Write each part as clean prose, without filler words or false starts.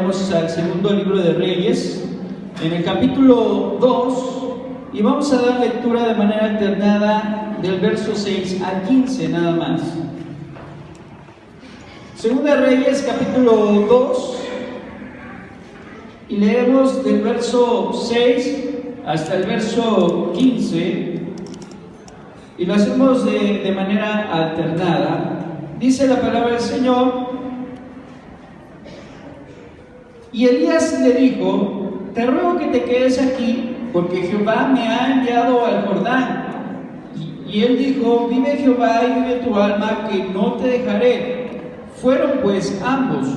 vayamos al segundo libro de Reyes, en el capítulo 2, y vamos a dar lectura de manera alternada del verso 6 al 15 nada más. Segunda de Reyes, capítulo 2, y leemos del verso 6 hasta el verso 15, y lo hacemos de manera alternada. Dice la palabra del Señor: y Elías le dijo: te ruego que te quedes aquí, porque Jehová me ha enviado al Jordán. Y él dijo: vive Jehová y vive tu alma, que no te dejaré. Fueron pues ambos.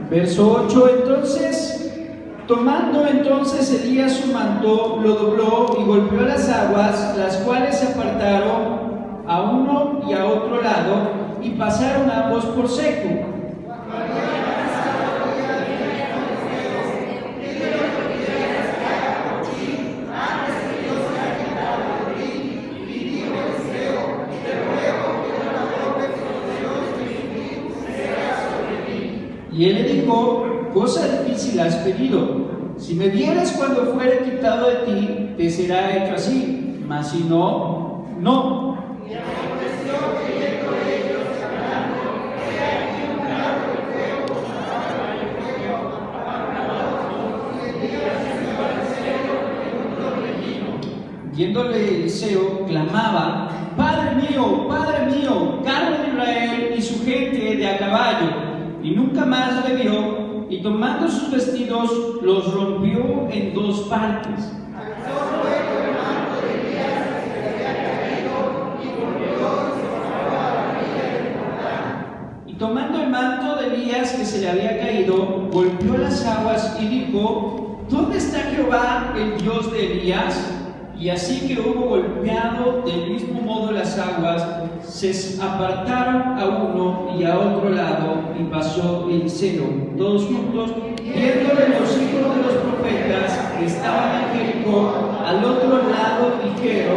Verso 8: tomando entonces Elías su manto, lo dobló y golpeó las aguas, las cuales se apartaron a uno y a otro lado, y pasaron ambos por seco. Y él le dijo: cosa difícil has pedido. Si me vieres cuando fuere quitado de ti, te será hecho así. Mas si no, no. Y aconteció que yendo ellos hablando, he aquí un carro de fuego pasaba en el fuego, apagado, y Elías iba al cielo en un torbellino. Yéndole Eliseo, clamaba: Padre mío, carro de Israel y su gente de a caballo. Y nunca más le vio, y tomando sus vestidos, los rompió en dos partes. Y tomando el manto de Elías que se le había caído, golpeó las aguas y dijo: ¿dónde está Jehová, el Dios de Elías? Y así que hubo golpeado del mismo modo las aguas, se apartaron a uno y a otro lado, y pasó Eliseo. Todos juntos, viéndole los hijos de los profetas que estaban en Jericó, al otro lado ligero,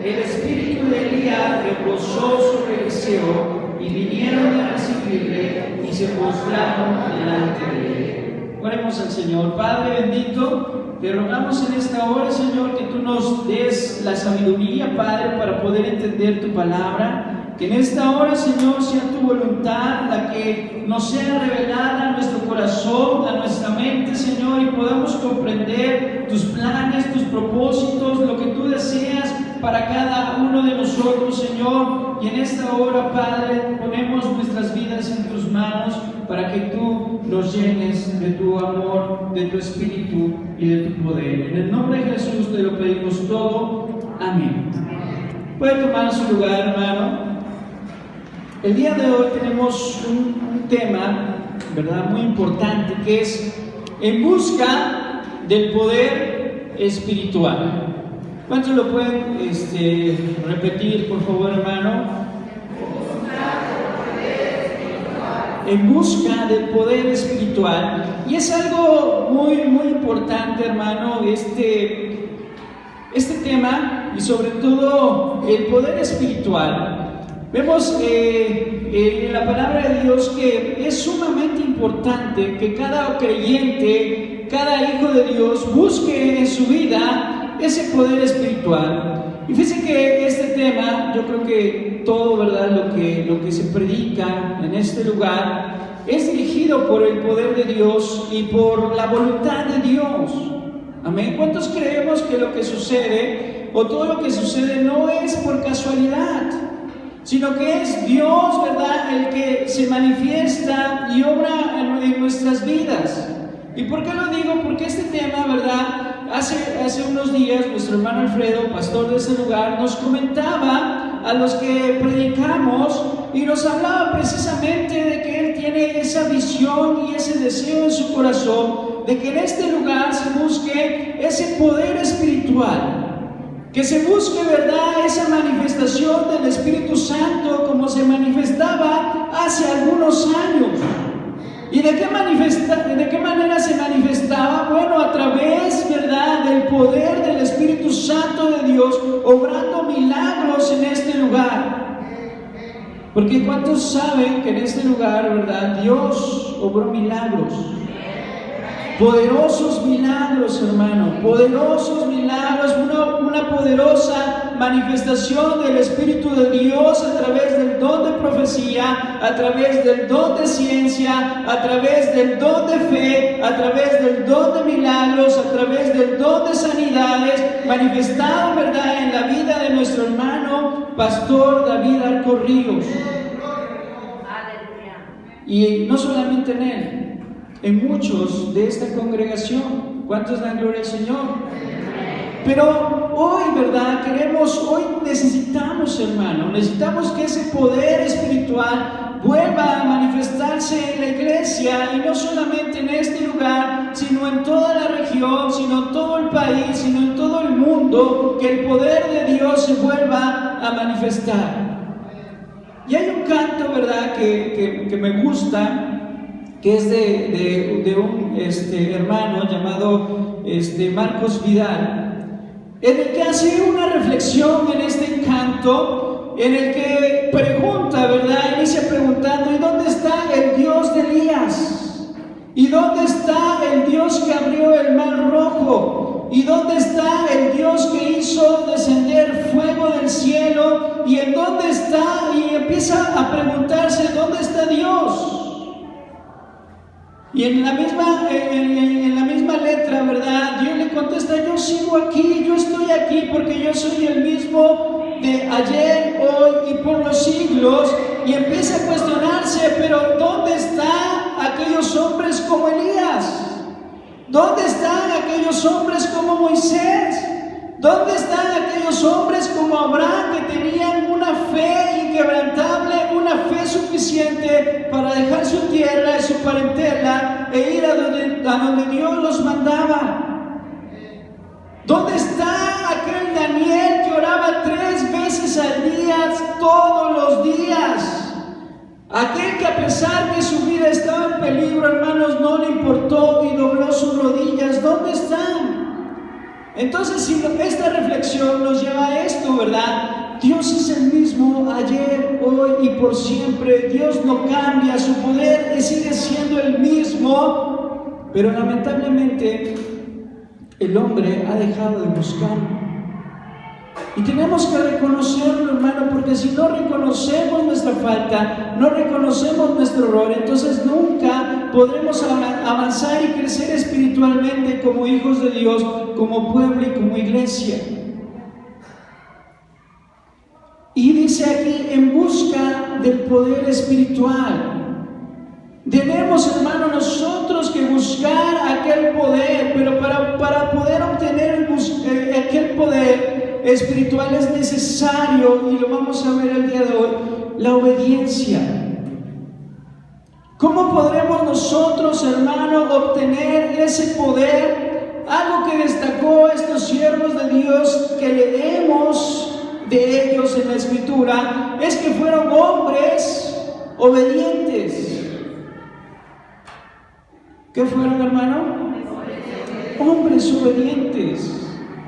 el espíritu de Elías reposó sobre Eliseo, y vinieron a recibirle y se postraron delante de él. Oremos al Señor. Padre bendito, te rogamos en esta hora, Señor, que tú nos des la sabiduría, Padre, para poder entender tu palabra. Que en esta hora, Señor, sea tu voluntad la que nos sea revelada a nuestro corazón, a nuestra mente, Señor, y podamos comprender tus planes, tus propósitos, lo que tú deseas para cada uno de nosotros, Señor. Y en esta hora, Padre, ponemos nuestras vidas en tus manos para que tú nos llenes de tu amor, de tu espíritu y de tu poder. En el nombre de Jesús te lo pedimos todo. Amén. Puede tomar su lugar, hermano. El día de hoy tenemos un tema, ¿verdad?, muy importante, que es en busca del poder espiritual. ¿Cuántos lo pueden repetir, por favor, hermano? En busca del poder espiritual. Y es algo muy, muy importante, hermano, este tema, y sobre todo el poder espiritual. Vemos en la palabra de Dios que es sumamente importante que cada creyente, cada hijo de Dios, busque en su vida ese poder espiritual. Y fíjense que este tema, yo creo que todo, ¿verdad?, lo que se predica en este lugar es dirigido por el poder de Dios y por la voluntad de Dios. Amén. ¿Cuántos creemos que lo que sucede o todo lo que sucede no es por casualidad, sino que es Dios, ¿verdad?, el que se manifiesta y obra en nuestras vidas? ¿Y por qué lo digo? Porque este tema, ¿verdad?, hace unos días nuestro hermano Alfredo, pastor de ese lugar, nos comentaba a los que predicamos y nos hablaba precisamente de que él tiene esa visión y ese deseo en su corazón de que en este lugar se busque ese poder espiritual. Que se busque, ¿verdad?, esa manifestación del Espíritu Santo como se manifestaba hace algunos años. ¿Y de qué manera se manifestaba? Bueno, a través, ¿verdad?, del poder del Espíritu Santo de Dios Dios, obrando milagros en este lugar. Porque ¿cuántos saben que en este lugar, verdad, Dios obró milagros? Poderosos milagros, hermano, poderosos milagros, una poderosa manifestación del Espíritu de Dios a través del don de profecía, a través del don de ciencia, a través del don de fe, a través del don de milagros, a través del don de sanidades, manifestado, verdad, en la vida de nuestro hermano Pastor David Arcorríos. Y no solamente en él, en muchos de esta congregación. ¿Cuántos dan gloria al Señor? Pero hoy, ¿verdad? Hoy necesitamos, hermano, necesitamos que ese poder espiritual vuelva a manifestarse en la iglesia, y no solamente en este lugar, sino en toda la región, sino en todo el país, sino en todo el mundo, que el poder de Dios se vuelva a manifestar. Y hay un canto, ¿verdad?, que me gusta, que es de un hermano llamado Marcos Vidal, en el que hace una reflexión en este canto, en el que pregunta, ¿verdad? Inicia preguntando: ¿y dónde está el Dios de Elías? ¿Y dónde está el Dios que abrió el mar rojo? ¿Y dónde está el Dios que hizo descender fuego del cielo? ¿Y en dónde está? Y empieza a preguntarse: ¿dónde está Dios? Y en la misma letra, ¿verdad?, Dios le contesta: yo sigo aquí, yo estoy aquí, porque yo soy el mismo de ayer, hoy y por los siglos. Y empieza a cuestionarse: pero ¿dónde están aquellos hombres como Elías? ¿Dónde están aquellos hombres como Moisés? ¿Dónde están aquellos hombres como Abraham, que tenían una fe inquebrantable, una fe suficiente para dejar su tierra y su parentela e ir a donde Dios los mandaba? ¿Dónde está aquel Daniel que oraba 3 veces al día, todos los días? Aquel que, a pesar que su vida estaba en peligro, hermanos, no le importó y dobló sus rodillas. ¿Dónde están? Entonces, si esta reflexión nos lleva a esto, ¿verdad? Dios es el mismo ayer, hoy y por siempre. Dios no cambia, su poder sigue siendo el mismo, pero lamentablemente el hombre ha dejado de buscarlo. Y tenemos que reconocerlo, hermano, porque si no reconocemos nuestra falta, no reconocemos nuestro error, entonces nunca podremos avanzar y crecer espiritualmente como hijos de Dios, como pueblo y como iglesia. Y dice aquí: en busca del poder espiritual. Tenemos, hermano, nosotros que buscar aquel poder, pero para poder obtener aquel poder espiritual es necesario, y lo vamos a ver el día de hoy, la obediencia. ¿Cómo podremos nosotros, hermano, obtener ese poder? Algo que destacó a estos siervos de Dios que leemos de ellos en la Escritura es que fueron hombres obedientes. ¿Qué fueron, hermano? Hombres obedientes.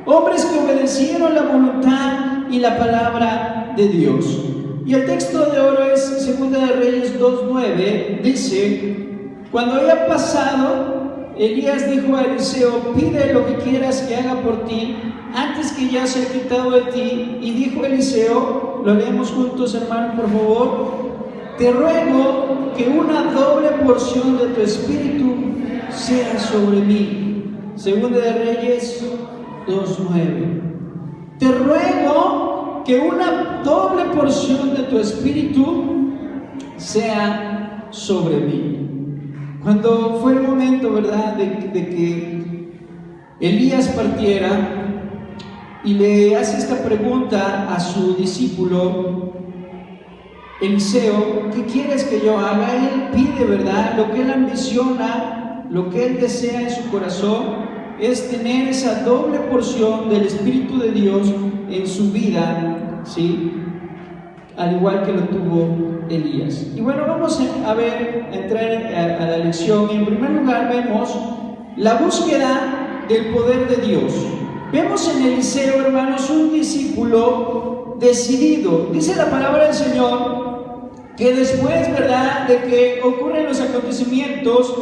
Hombres que obedecieron la voluntad y la palabra de Dios. Y el texto de oro es 2 de Reyes 2:9. Dice: cuando haya pasado, Elías dijo a Eliseo: pide lo que quieras que haga por ti, antes que ya sea quitado de ti. Y dijo Eliseo, lo leemos juntos, hermano, por favor: te ruego que una doble porción de tu espíritu sea sobre mí. 2 de Reyes 2:9. Te ruego que una doble porción de tu espíritu sea sobre mí. Cuando fue el momento, ¿verdad?, de que Elías partiera y le hace esta pregunta a su discípulo Eliseo: ¿qué quieres que yo haga? Él pide, ¿verdad?, lo que él ambiciona, lo que él desea en su corazón es tener esa doble porción del Espíritu de Dios en su vida, ¿sí?, al igual que lo tuvo Elías. Y bueno, vamos a entrar a la lección. Y en primer lugar vemos la búsqueda del poder de Dios. Vemos en Eliseo, hermanos, un discípulo decidido. Dice la palabra del Señor que después, ¿verdad?, de que ocurren los acontecimientos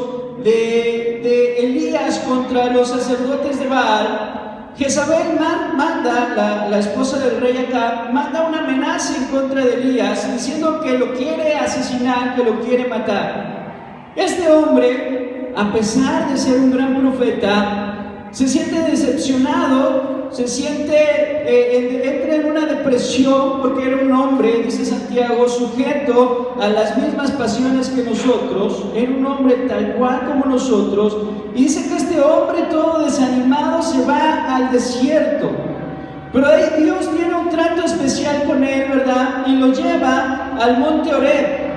de Elías contra los sacerdotes de Baal, Jezabel manda, la esposa del rey Acab, manda una amenaza en contra de Elías, diciendo que lo quiere asesinar, que lo quiere matar. Este hombre, a pesar de ser un gran profeta, se siente decepcionado, entra en una depresión porque era un hombre, dice Santiago, sujeto a las mismas pasiones que nosotros, era un hombre tal cual como nosotros, y dice que este hombre todo desanimado se va al desierto. Pero ahí Dios tiene un trato especial con él, ¿verdad? Y lo lleva al monte Horeb.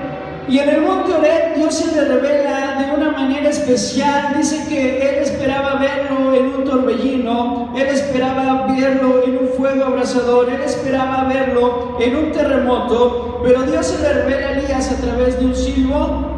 Y en el monte Horeb Dios se le revela de una manera especial. Dice que él esperaba verlo en un torbellino, él esperaba verlo en un fuego abrasador, él esperaba verlo en un terremoto, pero Dios se le revela a Elías a través de un silbo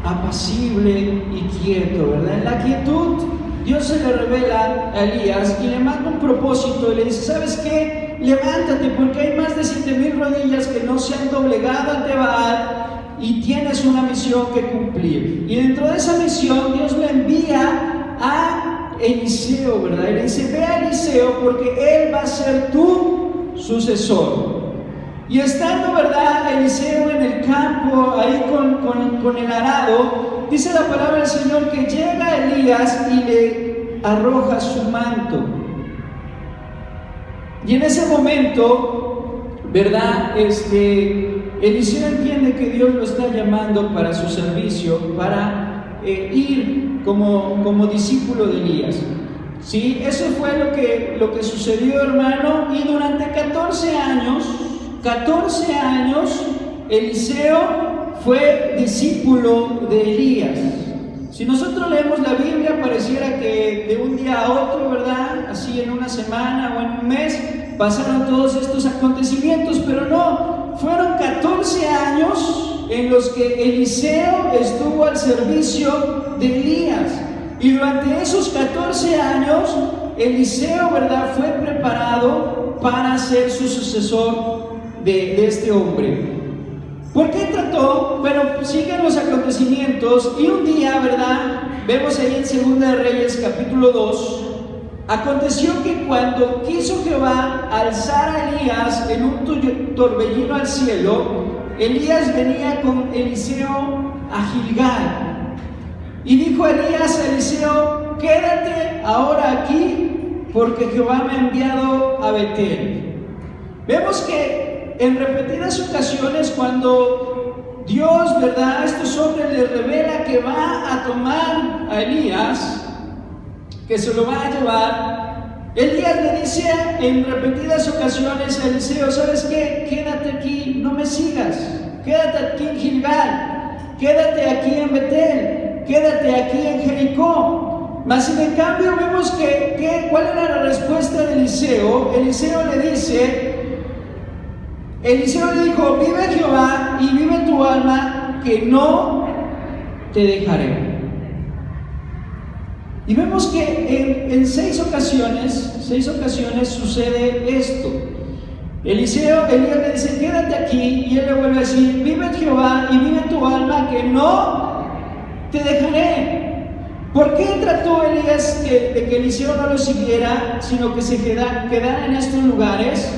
apacible y quieto, ¿verdad? En la quietud Dios se le revela a Elías y le manda un propósito y le dice: ¿sabes qué? Levántate, porque hay más de 7,000 rodillas que no se han doblegado ante Baal y tienes una misión que cumplir. Y dentro de esa misión Dios le envía a Eliseo, ¿verdad? Y le dice: ve a Eliseo porque él va a ser tu sucesor. Y estando, ¿verdad?, Eliseo en el campo, ahí con el arado, dice la palabra del Señor que llega Elías y le arroja su manto. Y en ese momento, ¿verdad?, Eliseo entiende que Dios lo está llamando para su servicio, para ir como discípulo de Elías. Sí, eso fue lo que sucedió, hermano, y durante 14 años, Eliseo fue discípulo de Elías. Si nosotros leemos la Biblia, pareciera que de un día a otro, ¿verdad?, así en una semana o en un mes, pasaron todos estos acontecimientos, pero no, fueron 14 años en los que Eliseo estuvo al servicio de Elías. Y durante esos 14 años, Eliseo, ¿verdad?, fue preparado para ser su sucesor de este hombre. ¿Por qué trató? Bueno, siguen los acontecimientos y un día, ¿verdad?, vemos ahí en 2 de Reyes capítulo 2, aconteció que cuando quiso Jehová alzar a Elías en un torbellino al cielo, Elías venía con Eliseo a Gilgal. Y dijo Elías a Eliseo: quédate ahora aquí, porque Jehová me ha enviado a Betel. Vemos que en repetidas ocasiones, cuando Dios, ¿verdad?, a estos hombres les revela que va a tomar a Elías, que se lo va a llevar, Elías le dice en repetidas ocasiones a Eliseo: ¿sabes qué? Quédate aquí, no me sigas, quédate aquí en Gilgal, quédate aquí en Betel, quédate aquí en Jericó. Mas en cambio vemos ¿cuál era la respuesta de Eliseo? Eliseo le dijo: vive Jehová y vive tu alma, que no te dejaré. Y vemos que en 6 ocasiones sucede esto. Elías le dice: quédate aquí, y él le vuelve a decir: vive Jehová y vive tu alma, que no te dejaré. ¿Por qué trató Elías de que Eliseo no lo siguiera, sino que se quedara en estos lugares?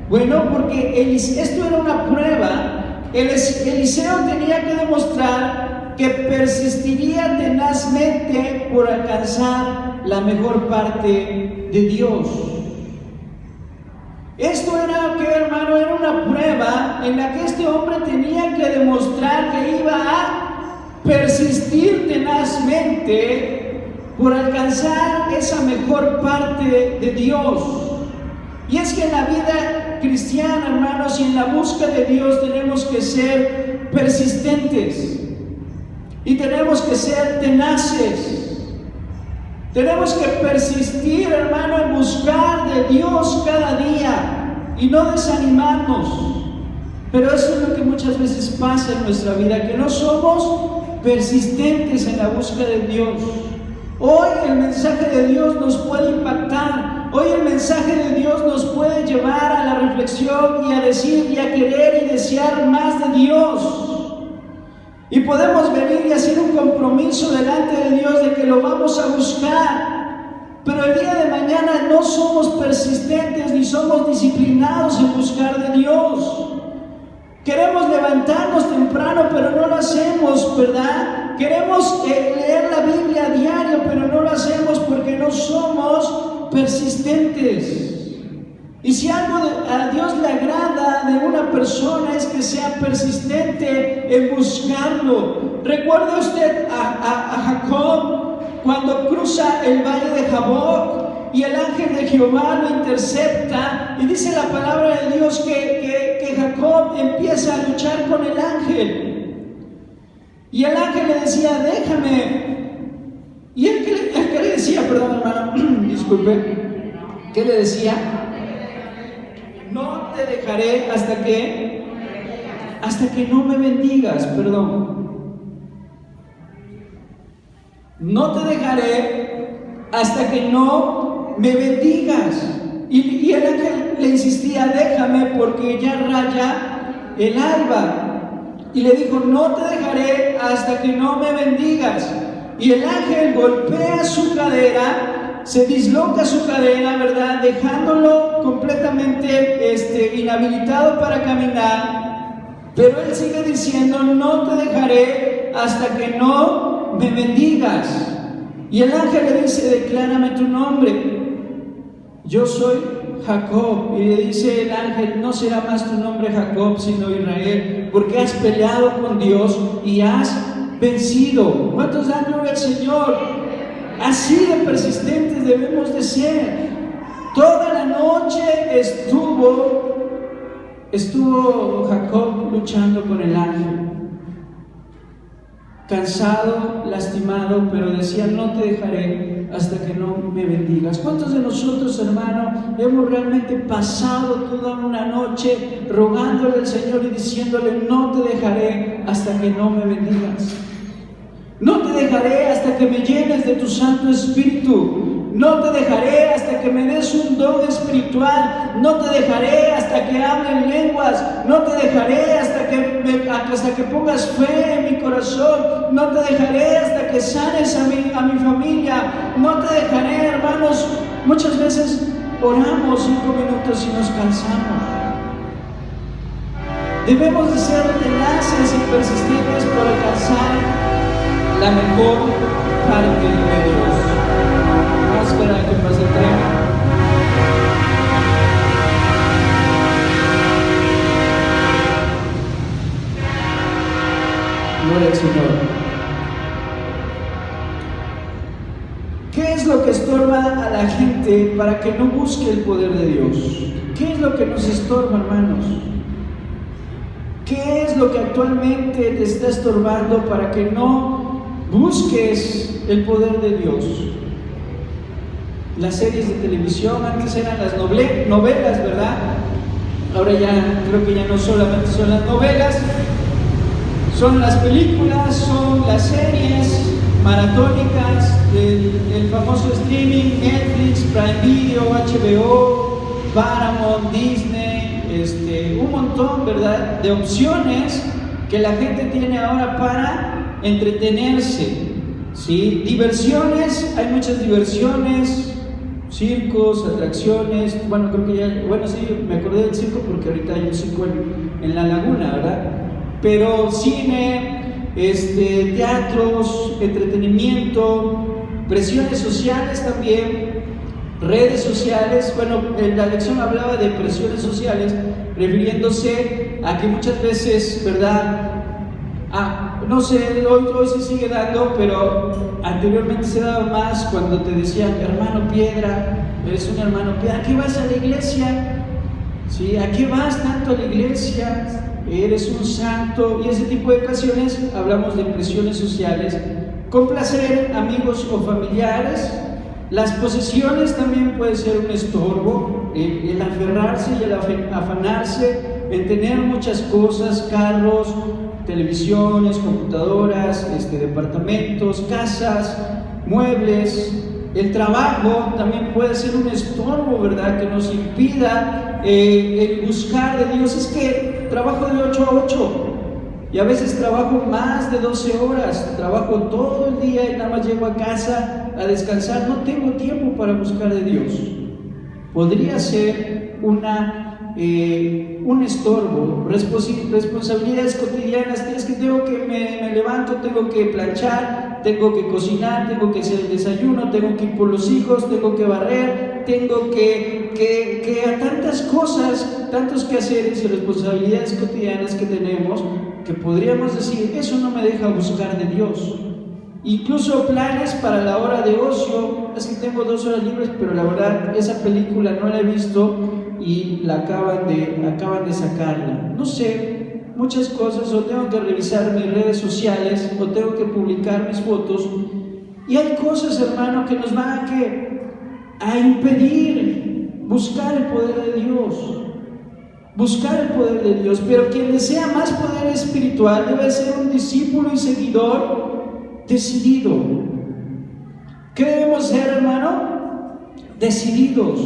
Bueno, porque esto era una prueba. Eliseo tenía que demostrar que persistiría tenazmente por alcanzar la mejor parte de Dios. Esto era, hermano, era una prueba en la que este hombre tenía que demostrar que iba a persistir tenazmente por alcanzar esa mejor parte de Dios. Y es que en la vida cristiana, hermanos, y en la búsqueda de Dios tenemos que ser persistentes y tenemos que ser tenaces. Tenemos que persistir, hermano, en buscar de Dios cada día y no desanimarnos. Pero eso es lo que muchas veces pasa en nuestra vida, que no somos persistentes en la búsqueda de Dios. Hoy el mensaje de Dios nos puede impactar, hoy el mensaje de Dios nos puede llevar a la reflexión y a decir y a querer y desear más de Dios. Y podemos venir y hacer un compromiso delante de Dios de que lo vamos a buscar. Pero el día de mañana no somos persistentes ni somos disciplinados en buscar de Dios. Queremos levantarnos temprano, pero no lo hacemos, ¿verdad? Queremos leer la Biblia a diario, pero no lo hacemos porque no somos persistentes. Y si algo a Dios le agrada de una persona es que sea persistente en buscarlo. ¿Recuerda usted a Jacob cuando cruza el valle de Jaboc y el ángel de Jehová lo intercepta? Y dice la palabra de Dios que Jacob empieza a luchar con el ángel. Y el ángel le decía, déjame. ¿Y él qué le decía? Perdón, hermano, disculpe. ¿Qué le decía? No te dejaré hasta que no me bendigas, perdón. No te dejaré hasta que no me bendigas. Y el ángel le insistía, déjame porque ya raya el alba. Y le dijo, no te dejaré hasta que no me bendigas. Y el ángel golpea su cadera, se disloca su cadera, ¿verdad? Dejándolo completamente inhabilitado para caminar. Pero él sigue diciendo, no te dejaré hasta que no me bendigas. Y el ángel le dice, declárame tu nombre. Yo soy Jacob. Y le dice el ángel, no será más tu nombre Jacob, sino Israel, porque has peleado con Dios y has vencido. ¿Cuántos dan gloria al Señor? Así de persistentes debemos de ser. Toda la noche estuvo Jacob luchando con el ángel, cansado, lastimado, pero decía, no te dejaré hasta que no me bendigas. ¿Cuántos de nosotros, hermano, hemos realmente pasado toda una noche rogándole al Señor y diciéndole, no te dejaré hasta que no me bendigas? No te dejaré hasta que me llenes de tu Santo Espíritu. No te dejaré hasta que me des un don espiritual. No te dejaré hasta que hable en lenguas. No te dejaré hasta que pongas fe en mi corazón. No te dejaré hasta que sanes a mi familia. No te dejaré, hermanos. Muchas veces oramos 5 minutos y nos cansamos. Debemos de ser tenaces y persistentes por alcanzar la mejor parte de Dios. Vamos a esperar a que pase el tren. Gloria al Señor. ¿Qué es lo que estorba a la gente para que no busque el poder de Dios? ¿Qué es lo que nos estorba, hermanos? ¿Qué es lo que actualmente te está estorbando para que no busques el poder de Dios? Las series de televisión, antes eran las novelas, ¿verdad? Ahora ya creo que ya no solamente son las novelas, son las películas, son las series maratónicas, el famoso streaming, Netflix, Prime Video, HBO, Paramount, Disney, un montón, ¿verdad?, de opciones que la gente tiene ahora para entretenerse, ¿sí? Diversiones, hay muchas diversiones, circos, atracciones. Bueno, creo que sí, me acordé del circo porque ahorita hay un circo en la laguna, ¿verdad? Pero cine, teatros, entretenimiento, presiones sociales también, redes sociales. Bueno, en la lección hablaba de presiones sociales, refiriéndose a que muchas veces, ¿verdad? No sé, hoy se sigue dando, pero anteriormente se daba más cuando te decían, hermano piedra, eres un hermano piedra, ¿a qué vas a la iglesia? ¿Sí? ¿A qué vas tanto a la iglesia? Eres un santo. Y ese tipo de ocasiones hablamos de presiones sociales. Complacer amigos o familiares. Las posesiones también puede ser un estorbo, el aferrarse y el afanarse en tener muchas cosas, carros, televisiones, computadoras, departamentos, casas, muebles, El trabajo también puede ser un estorbo, ¿verdad? Que nos impida el buscar de Dios. Es que trabajo de 8 a 8 y a veces trabajo más de 12 horas. Trabajo todo el día y nada más llego a casa a descansar. No tengo tiempo para buscar de Dios. Podría ser un estorbo. Responsabilidades cotidianas. Es que me levanto, tengo que planchar, tengo que cocinar, tengo que hacer el desayuno, tengo que ir por los hijos, tengo que barrer, tengo que a tantas cosas, tantos quehaceres y responsabilidades cotidianas que tenemos, que podríamos decir, eso no me deja buscar de Dios. Incluso planes para la hora de ocio. Es que tengo 2 horas libres, pero la verdad esa película no la he visto y acaban de sacarla. No sé, muchas cosas, o tengo que revisar mis redes sociales, o tengo que publicar mis fotos. Y hay cosas, hermano, que nos van a impedir buscar el poder de Dios. Buscar el poder de Dios. Pero quien desea más poder espiritual debe ser un discípulo y seguidor decidido. ¿Qué debemos ser, hermano? Decididos.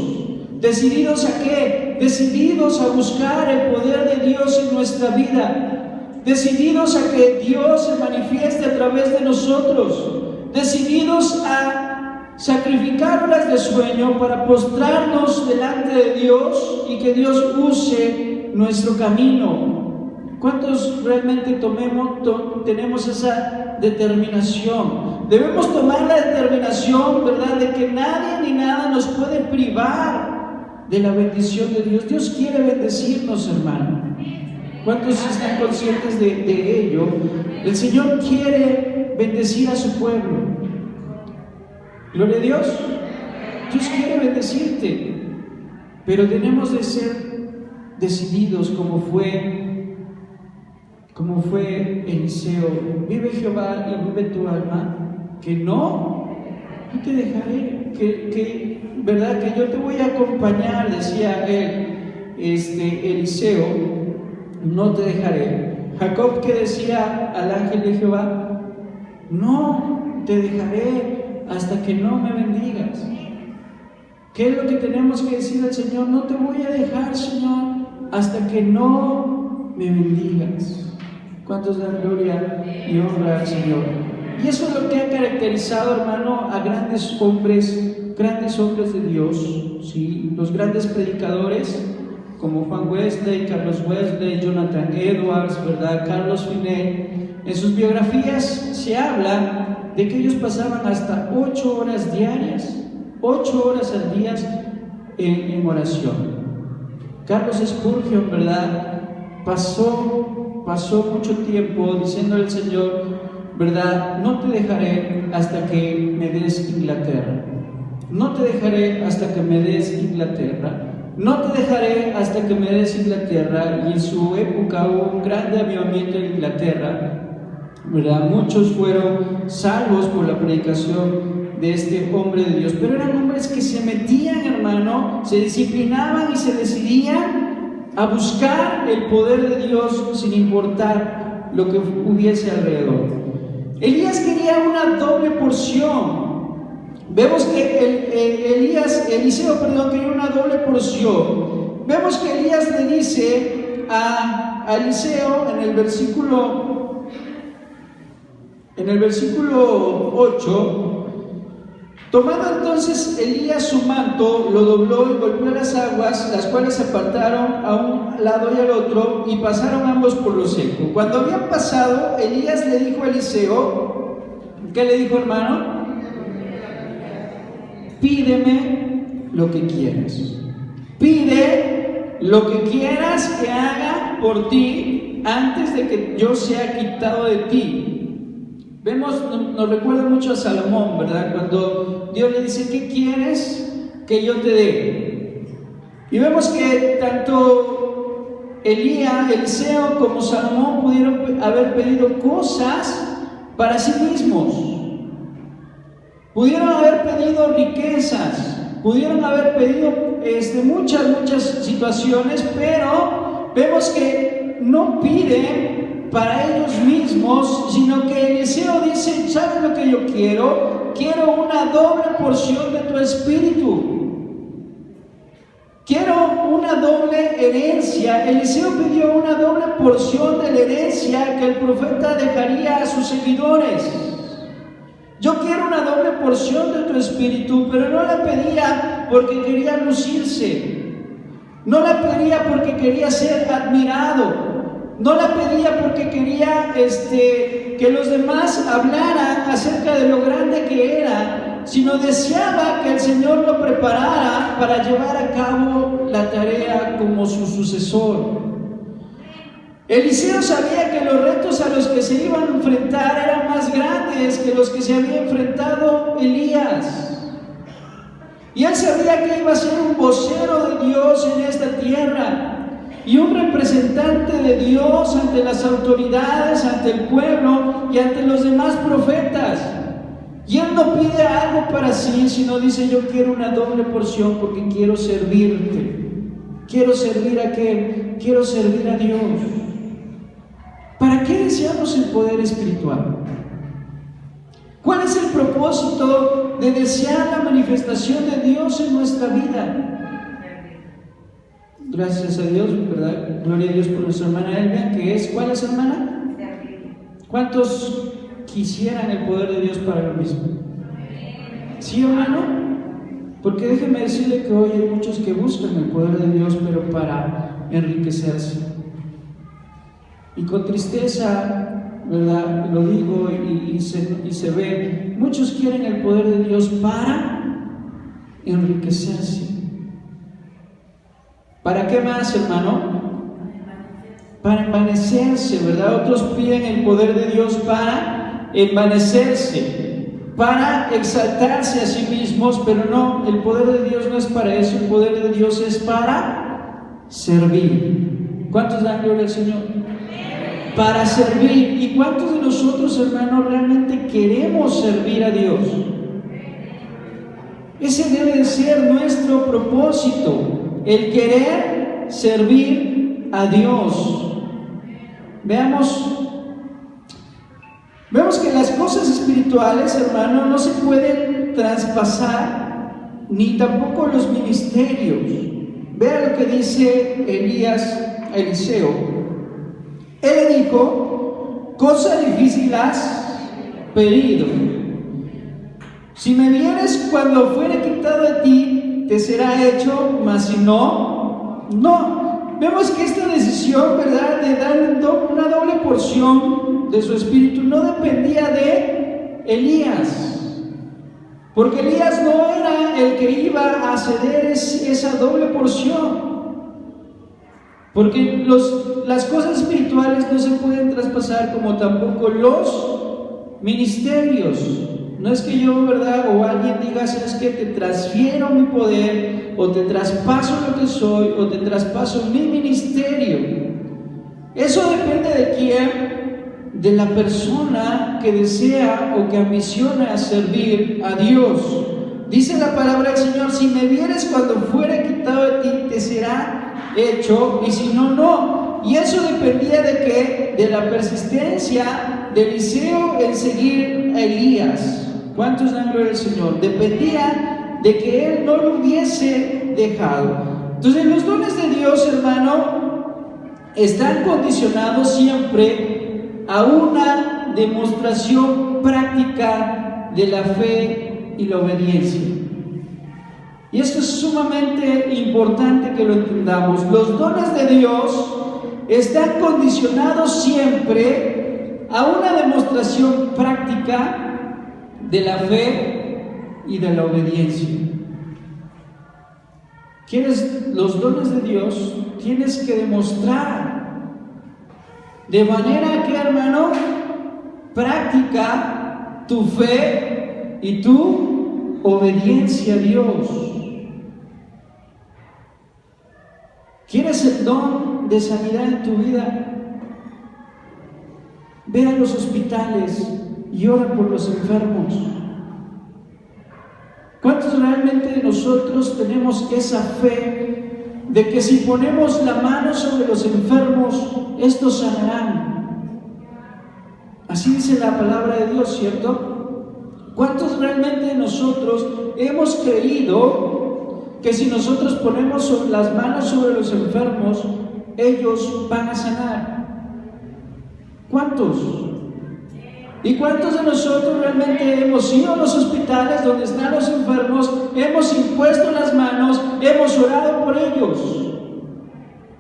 ¿Decididos a qué? Decididos a buscar el poder de Dios en nuestra vida. Decididos a que Dios se manifieste a través de nosotros. Decididos a sacrificar horas de sueño para postrarnos delante de Dios y que Dios use nuestro camino. ¿Cuántos realmente tenemos esa determinación? Debemos tomar la determinación, ¿verdad?, de que nadie ni nada nos puede privar de la bendición de Dios. Dios quiere bendecirnos, hermano. ¿Cuántos están conscientes de ello? El Señor quiere bendecir a su pueblo. Gloria a Dios. Dios quiere bendecirte, pero tenemos de ser decididos como fue Eliseo. Vive Jehová y vive tu alma, que no te dejaré, ¿verdad? Que yo te voy a acompañar, decía Eliseo, no te dejaré. Jacob, que decía al ángel de Jehová, no te dejaré hasta que no me bendigas. ¿Qué es lo que tenemos que decir al Señor? No te voy a dejar, Señor, hasta que no me bendigas. ¿Cuántos dan gloria y honra al Señor? Y eso es lo que ha caracterizado, hermano, a grandes hombres de Dios, ¿sí? Los grandes predicadores como Juan Wesley, Carlos Wesley, Jonathan Edwards, ¿verdad?, Carlos Finney. En sus biografías se habla de que ellos pasaban hasta 8 horas diarias, 8 horas al día en oración. Carlos Spurgeon, ¿verdad?, pasó mucho tiempo diciéndole al Señor, ¿verdad?, no te dejaré hasta que me des Inglaterra. No te dejaré hasta que me des Inglaterra. No te dejaré hasta que me des Inglaterra. Y en su época hubo un grande avivamiento en Inglaterra, ¿verdad? Muchos fueron salvos por la predicación de este hombre de Dios. Pero eran hombres que se metían, hermano, se disciplinaban y se decidían a buscar el poder de Dios sin importar lo que hubiese alrededor. Elías quería una doble porción. Vemos que Eliseo quería una doble porción. Vemos que Elías le dice a Eliseo en el versículo 8: tomando entonces Elías su manto, lo dobló y golpeó las aguas, las cuales se apartaron a un lado y al otro, y pasaron ambos por lo seco. Cuando habían pasado, Elías le dijo a Eliseo, ¿qué le dijo, hermano? Pídeme lo que quieras. Pide lo que quieras que haga por ti antes de que yo sea quitado de ti. Vemos, nos recuerda mucho a Salomón, ¿verdad? Cuando Dios le dice, ¿qué quieres que yo te dé? Y vemos que tanto Eliseo como Salomón pudieron haber pedido cosas para sí mismos. Pudieron haber pedido riquezas, pudieron haber pedido muchas situaciones, pero vemos que no piden para ellos mismos, sino que Eliseo dice, ¿sabes lo que yo quiero? quiero una doble porción de tu espíritu. Quiero una doble herencia. Eliseo pidió una doble porción de la herencia que el profeta dejaría a sus seguidores. Yo quiero una doble porción de tu espíritu, pero no la pedía porque quería lucirse. No la pedía porque quería ser admirado. No la pedía porque quería que los demás hablaran acerca de lo grande que era, sino deseaba que el Señor lo preparara para llevar a cabo la tarea como su sucesor. Eliseo sabía que los retos a los que se iban a enfrentar eran más grandes que los que se había enfrentado Elías. Y él sabía que iba a ser un vocero de Dios en esta tierra y un representante de Dios ante las autoridades, ante el pueblo y ante los demás profetas. Y él no pide algo para sí, sino dice: yo quiero una doble porción porque quiero servirte. ¿Quiero servir a qué? Quiero servir a Dios. ¿Para qué deseamos el poder espiritual? ¿Cuál es el propósito de desear la manifestación de Dios en nuestra vida? Gracias a Dios, ¿verdad? Gloria a Dios por nuestra hermana Elvia, que es, ¿cuál es, hermana? ¿Cuántos quisieran el poder de Dios para lo mismo? ¿Sí, hermano? Porque déjeme decirle que hoy hay muchos que buscan el poder de Dios, pero para enriquecerse. Y con tristeza, ¿verdad? Lo digo y se ve, muchos quieren el poder de Dios para enriquecerse. ¿Para qué más, hermano? Para envanecerse, ¿verdad? Otros piden el poder de Dios para envanecerse, para exaltarse a sí mismos, pero no, el poder de Dios no es para eso, el poder de Dios es para servir. ¿Cuántos dan gloria al Señor? Para servir. ¿Y cuántos de nosotros, hermanos, realmente queremos servir a Dios? Ese debe de ser nuestro propósito, el querer servir a Dios. Vemos que las cosas espirituales, hermano, no se pueden traspasar, ni tampoco los ministerios. Vea lo que dice Eliseo. Él le dijo: cosa difícil has pedido. Si me vieres cuando fuere quitado de ti, te será hecho, mas si no, no. Vemos que esta decisión, ¿verdad?, de dar una doble porción de su espíritu no dependía de Elías, porque Elías no era el que iba a ceder esa doble porción. Porque las cosas espirituales no se pueden traspasar, como tampoco los ministerios. No es que yo, ¿verdad?, o alguien diga: es que te transfiero mi poder, o te traspaso lo que soy, o te traspaso mi ministerio. Eso depende de quién, de la persona que desea o que ambiciona servir a Dios. Dice la palabra del Señor: si me vieres cuando fuere quitado de ti, te será hecho, y si no, no. Y eso dependía de qué? De la persistencia de Eliseo en seguir a Elías. ¿Cuántos dan gloria al Señor? Dependía de que él no lo hubiese dejado. Entonces, los dones de Dios, hermano, están condicionados siempre a una demostración práctica de la fe y la obediencia. Y esto es sumamente importante que lo entendamos. Los dones de Dios están condicionados siempre a una demostración práctica de la fe y de la obediencia. ¿Quieres los dones de Dios? Tienes que demostrar de manera que, hermano, práctica tu fe y tu obediencia a Dios. ¿Quieres el don de sanidad en tu vida? Ve a los hospitales y ora por los enfermos. ¿Cuántos realmente de nosotros tenemos esa fe de que si ponemos la mano sobre los enfermos, estos sanarán? Así dice la palabra de Dios, ¿cierto? ¿Cuántos realmente de nosotros hemos creído que si nosotros ponemos las manos sobre los enfermos, ellos van a sanar? ¿Cuántos? ¿Y cuántos de nosotros realmente hemos ido a los hospitales donde están los enfermos, hemos impuesto las manos, hemos orado por ellos?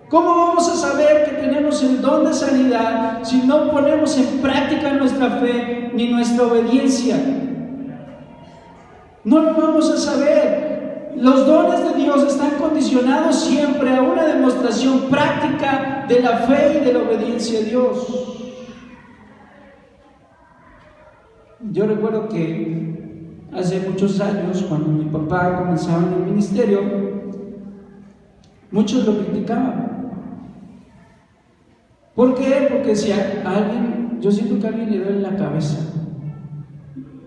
¿Cómo vamos a saber que tenemos el don de sanidad si no ponemos en práctica nuestra fe ni nuestra obediencia? No lo vamos a saber. Los dones de Dios están condicionados siempre a una demostración práctica de la fe y de la obediencia a Dios. Yo recuerdo que hace muchos años, cuando mi papá comenzaba en el ministerio, muchos lo criticaban. ¿Por qué? Porque si a alguien, yo siento que a alguien le duele la cabeza,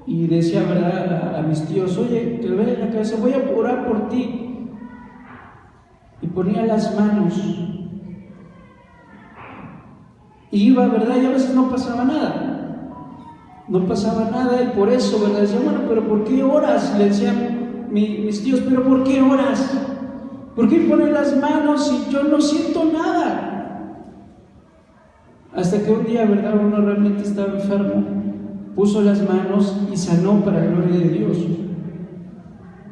y decía, ¿verdad?, a mis tíos: oye, te duele la cabeza, voy a orar por ti. Y ponía las manos, y iba, ¿verdad?, y a veces no pasaba nada. No pasaba nada, y por eso, ¿verdad?, decía: bueno, pero ¿por qué oras? Le decían mis tíos: ¿pero por qué oras? ¿Por qué pones las manos si yo no siento nada? Hasta que un día, ¿verdad?, uno realmente estaba enfermo, puso las manos y sanó para la gloria de Dios.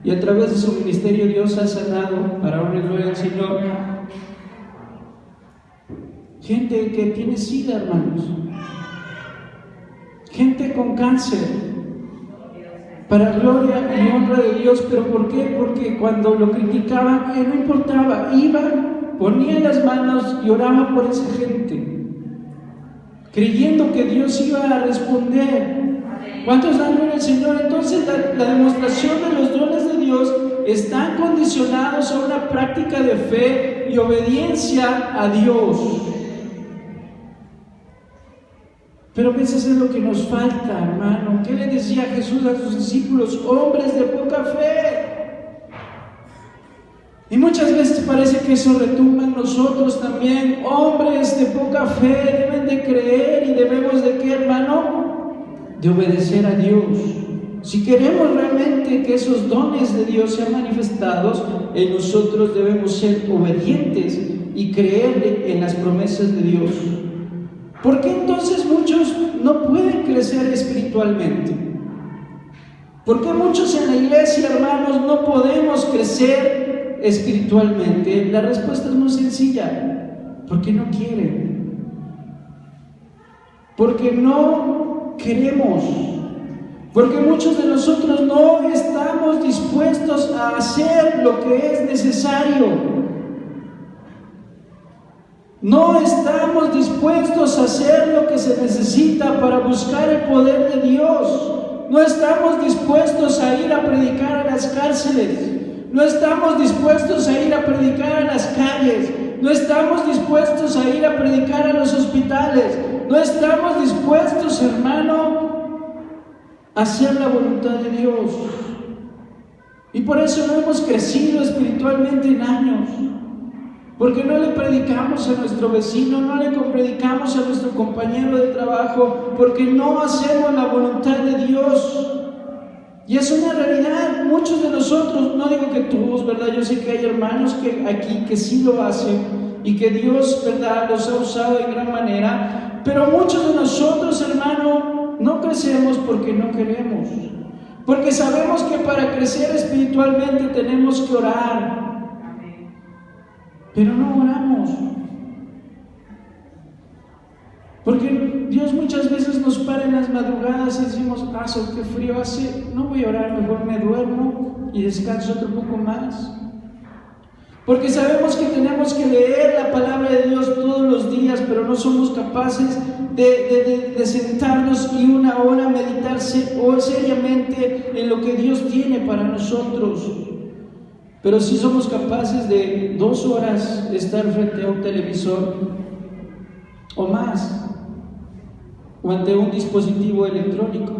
Y a través de su ministerio Dios ha sanado para honra y gloria del Señor gente que tiene SIDA, hermanos, gente con cáncer, para gloria y honra de Dios. ¿Pero por qué? Porque cuando lo criticaban, no importaba, iba, ponía las manos y oraba por esa gente, creyendo que Dios iba a responder. ¿Cuántos dan gloria al Señor? Entonces la demostración de los dones de Dios están condicionados a una práctica de fe y obediencia a Dios. Pero a veces es lo que nos falta, hermano. ¿Qué le decía Jesús a sus discípulos? Hombres de poca fe. Y muchas veces parece que eso retumba en nosotros también. Hombres de poca fe deben de creer y debemos de ¿qué, hermano? De obedecer a Dios. Si queremos realmente que esos dones de Dios sean manifestados, en nosotros debemos ser obedientes y creer en las promesas de Dios. ¿Por qué entonces muchos no pueden crecer espiritualmente? ¿Por qué muchos en la iglesia, hermanos, no podemos crecer espiritualmente? La respuesta es muy sencilla: porque no quieren, porque no queremos, porque muchos de nosotros no estamos dispuestos a hacer lo que es necesario. No estamos dispuestos a hacer lo que se necesita para buscar el poder de Dios. No estamos dispuestos a ir a predicar a las cárceles. No estamos dispuestos a ir a predicar a las calles. No estamos dispuestos a ir a predicar a los hospitales. No estamos dispuestos, hermano, a hacer la voluntad de Dios. Y por eso no hemos crecido espiritualmente en años. Porque no le predicamos a nuestro vecino, no le predicamos a nuestro compañero de trabajo, porque no hacemos la voluntad de Dios. Y es una realidad. Muchos de nosotros, no digo que todos, ¿verdad? Yo sé que hay hermanos que aquí que sí lo hacen y que Dios, ¿verdad?, los ha usado de gran manera. Pero muchos de nosotros, hermano, no crecemos porque no queremos. Porque sabemos que para crecer espiritualmente tenemos que orar. Pero no oramos. Porque Dios muchas veces nos para en las madrugadas y decimos: qué frío hace, no voy a orar, mejor me duermo y descanso otro poco más. Porque sabemos que tenemos que leer la palabra de Dios todos los días, pero no somos capaces de sentarnos y una hora meditar seriamente en lo que Dios tiene para nosotros. Pero sí somos capaces de 2 horas estar frente a un televisor o más, o ante un dispositivo electrónico.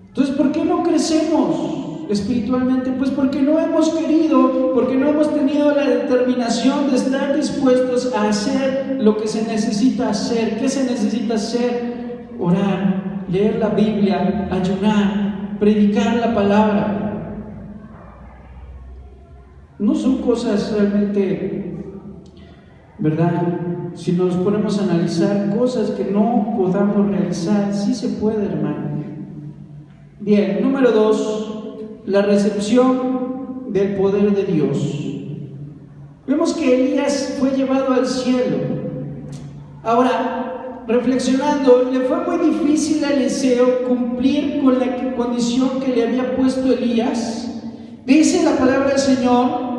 Entonces, ¿por qué no crecemos espiritualmente? Pues porque no hemos querido, porque no hemos tenido la determinación de estar dispuestos a hacer lo que se necesita hacer. ¿Qué se necesita hacer? orar, leer la Biblia, ayunar, predicar la palabra. No son cosas realmente, ¿verdad? Si nos ponemos a analizar cosas que no podamos realizar, sí se puede, hermano. Bien, número 2, la recepción del poder de Dios. Vemos que Elías fue llevado al cielo. Ahora, reflexionando, le fue muy difícil a Eliseo cumplir con la condición que le había puesto Elías. Dice la palabra del Señor: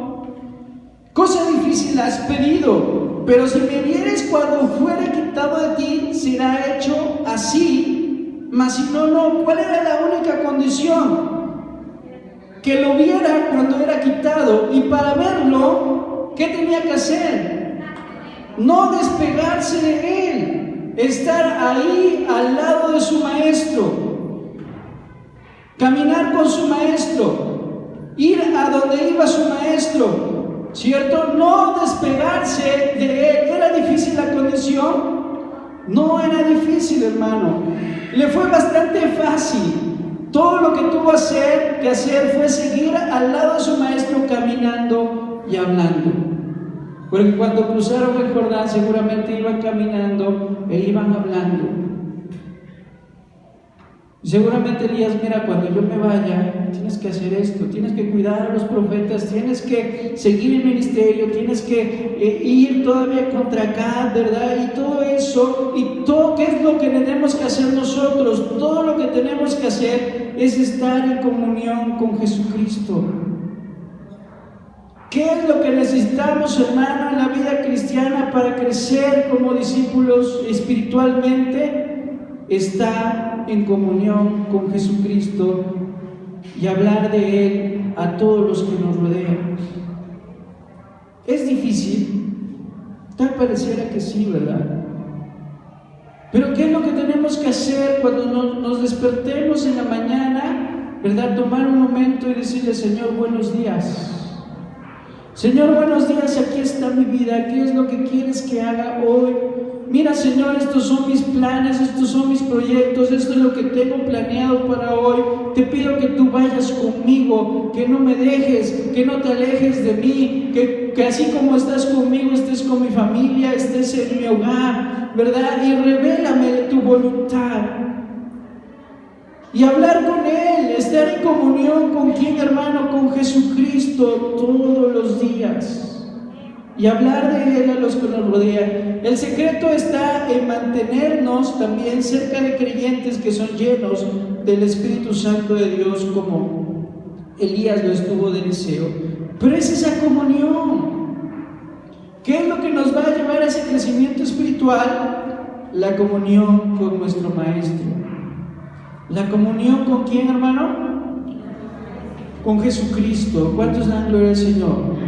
cosa difícil has pedido, pero si me vieres cuando fuere quitado de ti, será hecho así. Mas si no, no. ¿Cuál era la única condición? Que lo viera cuando era quitado. Y para verlo, ¿qué tenía que hacer? No despegarse de él, estar ahí al lado de su maestro, caminar con su maestro, ir a donde iba su maestro, ¿cierto? No despegarse de él. ¿Era difícil la condición? No era difícil, hermano. Le fue bastante fácil. Todo lo que tuvo que hacer fue seguir al lado de su maestro, caminando y hablando. Porque cuando cruzaron el Jordán seguramente iban caminando e iban hablando. Seguramente Elías: mira, cuando yo me vaya, tienes que hacer esto, tienes que cuidar a los profetas, tienes que seguir el ministerio, tienes que ir todavía contra acá, ¿verdad? Y todo eso, y todo, ¿qué es lo que tenemos que hacer nosotros? Todo lo que tenemos que hacer es estar en comunión con Jesucristo. ¿Qué es lo que necesitamos, hermano, en la vida cristiana para crecer como discípulos espiritualmente? Estar en comunión con Jesucristo y hablar de Él a todos los que nos rodean. ¿Es difícil? Tal pareciera que sí, ¿verdad? Pero ¿qué es lo que tenemos que hacer cuando nos despertemos en la mañana, ¿verdad? Tomar un momento y decirle: Señor, buenos días. Señor, buenos días, aquí está mi vida, ¿qué es lo que quieres que haga hoy? Mira, Señor, estos son mis planes, estos son mis proyectos, esto es lo que tengo planeado para hoy. Te pido que tú vayas conmigo, que no me dejes, que no te alejes de mí, que así como estás conmigo, estés con mi familia, estés en mi hogar, ¿verdad? Y revélame de tu voluntad. Y hablar con Él, estar en comunión con quién, hermano, con Jesucristo todos los días. Y hablar de Él a los que nos rodean. El secreto está en mantenernos también cerca de creyentes que son llenos del Espíritu Santo de Dios, como Elías lo estuvo de Eliseo. Pero es esa comunión. ¿Qué es lo que nos va a llevar a ese crecimiento espiritual? La comunión con nuestro Maestro. ¿La comunión con quién, hermano? Con Jesucristo. ¿Cuántos dan gloria al Señor?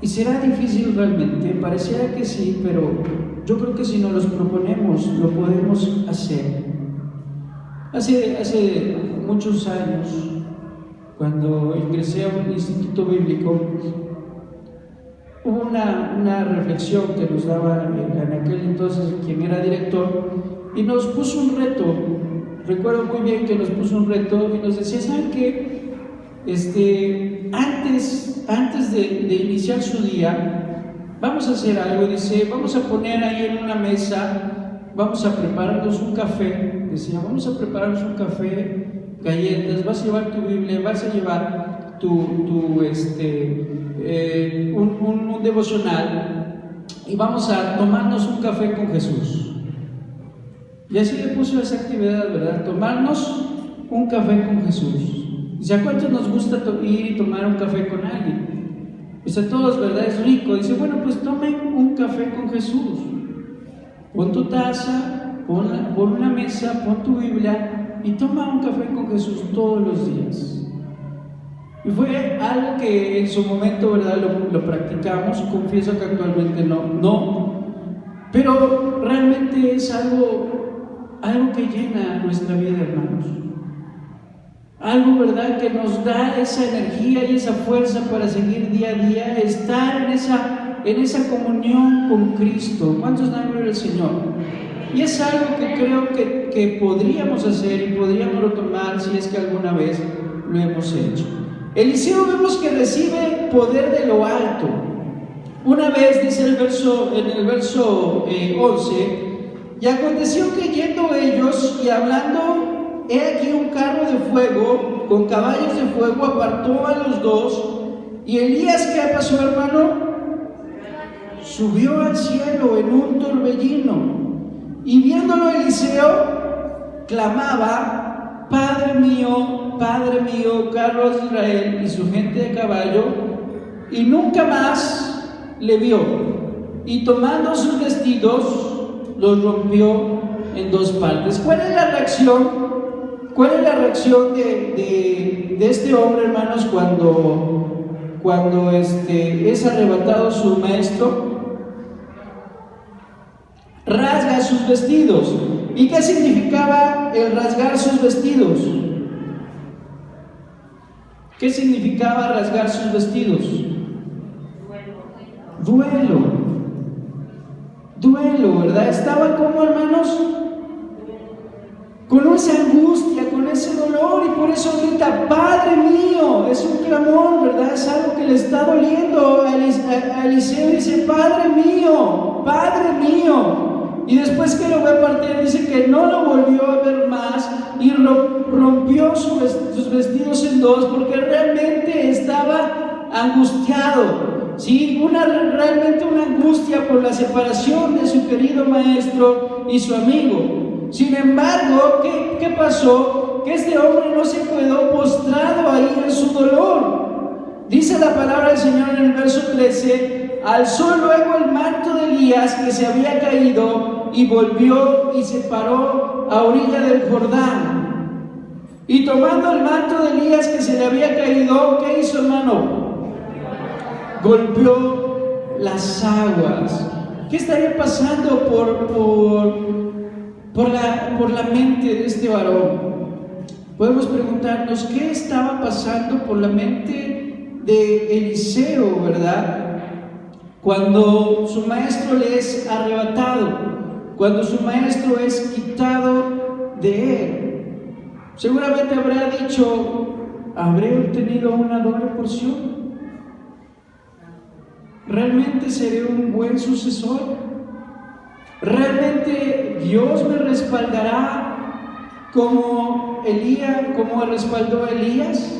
Y será difícil realmente, pareciera que sí, pero yo creo que si nos los proponemos, lo podemos hacer. Hace muchos años, cuando ingresé a un instituto bíblico, hubo una reflexión que nos daba en aquel entonces quien era director, y nos puso un reto. Recuerdo muy bien que nos puso un reto y nos decía: ¿saben qué? Antes de iniciar su día, vamos a hacer algo. Dice: vamos a poner ahí en una mesa, vamos a prepararnos un café. Decía: vamos a prepararnos un café, galletas, vas a llevar tu Biblia, vas a llevar un devocional, y vamos a tomarnos un café con Jesús. Y así le puso esa actividad, ¿verdad? Tomarnos un café con Jesús. Dice: ¿a cuántos nos gusta ir y tomar un café con alguien? Pues a todos, ¿verdad? Es rico. Dice: bueno, pues tomen un café con Jesús. Pon tu taza, pon una mesa, pon tu Biblia y toma un café con Jesús todos los días. Y fue algo que en su momento, ¿verdad?, lo practicamos. Confieso que actualmente no. Pero realmente es algo que llena nuestra vida, hermanos. Algo, ¿verdad?, que nos da esa energía y esa fuerza para seguir día a día, estar en esa comunión con Cristo. ¿Cuántos dan gloria al Señor? Y es algo que creo que podríamos hacer y podríamos retomar si es que alguna vez lo hemos hecho. Eliseo vemos que recibe poder de lo alto. Una vez dice en el verso 11, y aconteció que yendo ellos y hablando, he aquí un carro de fuego con caballos de fuego apartó a los dos. Y Elías, ¿qué pasó, hermano? Subió al cielo en un torbellino. Y viéndolo Eliseo, clamaba: Padre mío, carros de Israel y su gente de caballo. Y nunca más le vio. Y tomando sus vestidos, los rompió en dos partes. ¿Cuál es la reacción? ¿Cuál es la reacción de este hombre, hermanos, cuando es arrebatado su maestro? Rasga sus vestidos. ¿Y qué significaba el rasgar sus vestidos? ¿Qué significaba rasgar sus vestidos? Duelo, ¿verdad? Estaba como, hermanos, con esa angustia, con ese dolor, y por eso grita: Padre mío. Es un clamor, ¿verdad? Es algo que le está doliendo a Eliseo. Dice: Padre mío, Padre mío. Y después que lo ve partir, dice que no lo volvió a ver más y rompió sus vestidos en dos, porque realmente estaba angustiado. Sí, realmente una angustia por la separación de su querido maestro y su amigo. Sin embargo, ¿qué pasó? Que este hombre no se quedó postrado ahí en su dolor. Dice la palabra del Señor en el verso 13: alzó luego el manto de Elías que se había caído y volvió y se paró a orilla del Jordán. Y tomando el manto de Elías que se le había caído, ¿qué hizo, hermano? Golpeó las aguas. ¿Qué estaría pasando por la mente de este varón? Podemos preguntarnos qué estaba pasando por la mente de Eliseo, ¿verdad? Cuando su maestro le es arrebatado, cuando su maestro es quitado de él. Seguramente habrá dicho: ¿habré obtenido una doble porción? ¿Realmente seré un buen sucesor? ¿Realmente Dios me respaldará como respaldó a Elías?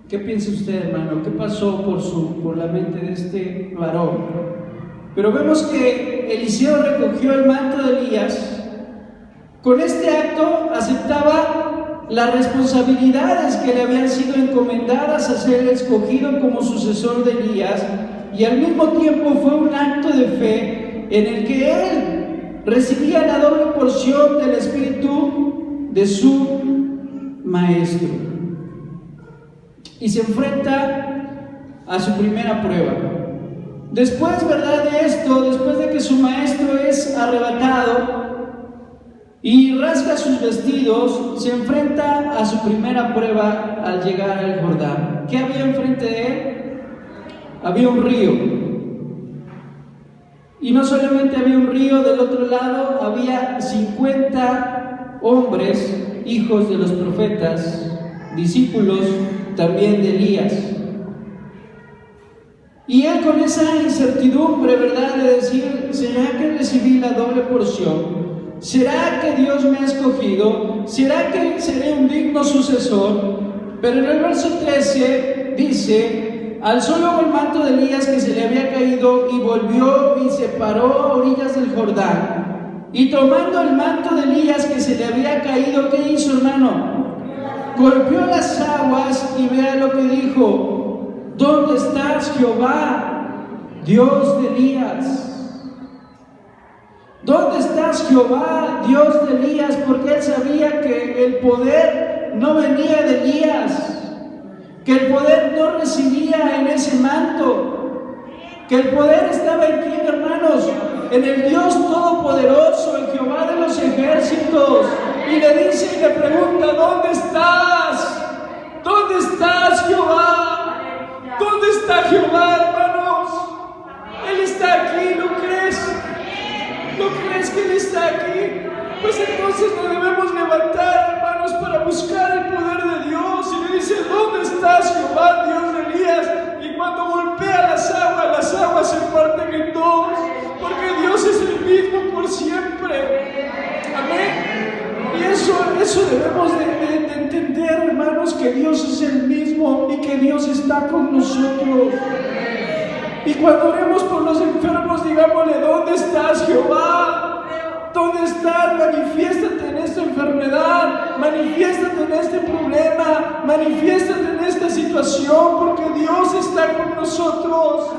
¿Qué piensa usted, hermano? ¿Qué pasó por la mente de este varón? Pero vemos que Eliseo recogió el manto de Elías. Con este acto aceptaba las responsabilidades que le habían sido encomendadas a ser escogido como sucesor de Elías, y al mismo tiempo fue un acto de fe en el que él recibía la doble porción del espíritu de su maestro. Y se enfrenta a su primera prueba. Después, ¿verdad?, de esto, después de que su maestro es arrebatado y rasga sus vestidos, se enfrenta a su primera prueba al llegar al Jordán. ¿Qué había enfrente de él? Había un río. Y no solamente había un río, del otro lado había 50 hombres, hijos de los profetas, discípulos también de Elías. Y él con esa incertidumbre, ¿verdad?, de decir: ¿será que recibí la doble porción? ¿Será que Dios me ha escogido? ¿Será que seré un digno sucesor? Pero en el verso 13 dice: alzó luego el manto de Elías que se le había caído y volvió y se paró a orillas del Jordán. Y tomando el manto de Elías que se le había caído, ¿qué hizo, hermano? Golpeó las aguas, y vea lo que dijo: ¿dónde estás, Jehová, Dios de Elías? ¿Dónde estás, Jehová, Dios de Elías? Porque él sabía que el poder no venía de Elías, que el poder no residía en ese manto, que el poder estaba en quién, hermanos, en el Dios Todopoderoso, el Jehová de los ejércitos. Y le dice y le pregunta: ¿dónde estás? ¿Dónde estás, Jehová? ¿Dónde está Jehová, hermanos? debemos de entender, hermanos, que Dios es el mismo y que Dios está con nosotros. Y cuando oremos por los enfermos, digámosle: ¿dónde estás, Jehová? ¿Dónde estás? Manifiéstate en esta enfermedad, manifiéstate en este problema, manifiéstate en esta situación, porque Dios está con nosotros.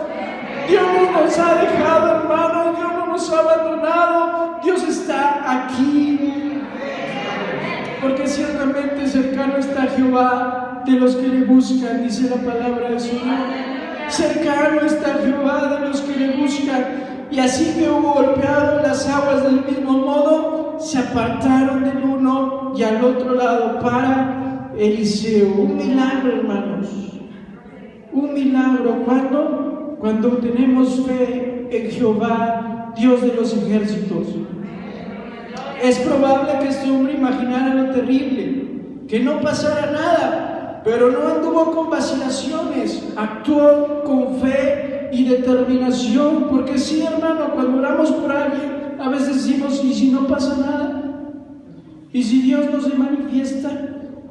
Dios no nos ha dejado, hermanos, Dios no nos ha abandonado, Dios está aquí. Porque ciertamente cercano está Jehová de los que le buscan, dice la palabra del Señor. Cercano está Jehová de los que le buscan. Y así que hubo golpeado las aguas del mismo modo, se apartaron del uno y al otro lado para Eliseo. Un milagro, hermanos. Un milagro. ¿Cuándo? Cuando tenemos fe en Jehová, Dios de los ejércitos. Es probable que este hombre imaginara lo terrible, que no pasara nada, pero no anduvo con vacilaciones, actuó con fe y determinación. Porque sí, hermano, cuando oramos por alguien, a veces decimos: ¿y si no pasa nada? ¿Y si Dios no se manifiesta?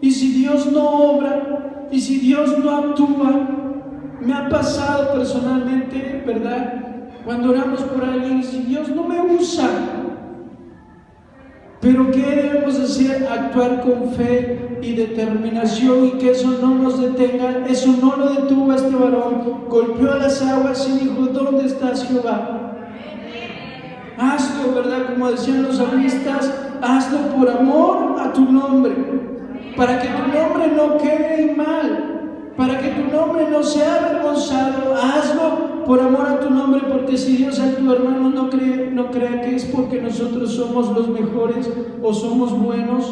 ¿Y si Dios no obra? ¿Y si Dios no actúa? Me ha pasado personalmente, ¿verdad? Cuando oramos por alguien: si Dios no me usa. Pero ¿qué debemos hacer? Actuar con fe y determinación, y que eso no nos detenga. Eso no lo detuvo a este varón. Golpeó las aguas y dijo: ¿dónde estás, Jehová? Hazlo, ¿verdad? Como decían los salmistas, hazlo por amor a tu nombre, para que tu nombre no quede en mal, para que tu nombre no sea avergonzado. Hazlo por amor a tu nombre, porque si Dios actúa, hermano, no crea que es porque nosotros somos los mejores o somos buenos.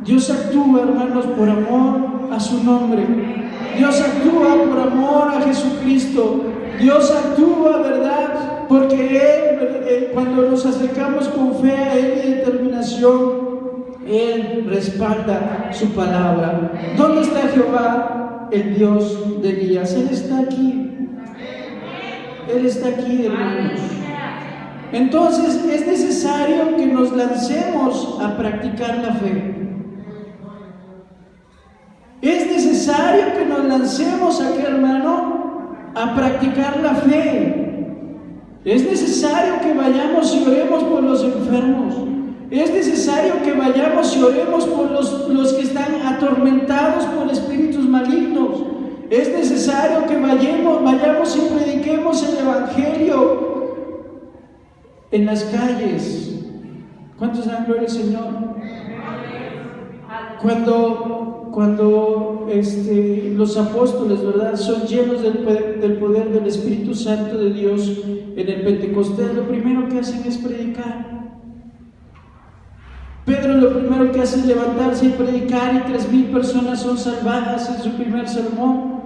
Dios actúa, hermanos, por amor a su nombre. Dios actúa por amor a Jesucristo. Dios actúa, ¿verdad? Porque Él, cuando nos acercamos con fe a Él y determinación, Él respalda su palabra. ¿Dónde está Jehová, el Dios de Elías? Él está aquí. Él está aquí, hermanos. Entonces es necesario que nos lancemos a practicar la fe. Es necesario que nos lancemos aquí, hermano, a practicar la fe. Es necesario que vayamos y oremos por los enfermos. Es necesario que vayamos y oremos por los que están atormentados por espíritus malignos. Es necesario que vayamos y prediquemos el Evangelio en las calles. ¿Cuántos dan gloria al Señor? Cuando los apóstoles, ¿verdad?, son llenos del poder del Espíritu Santo de Dios en el Pentecostés, lo primero que hacen es predicar. Pedro lo primero que hace es levantarse y predicar, y 3,000 personas son salvadas en su primer sermón.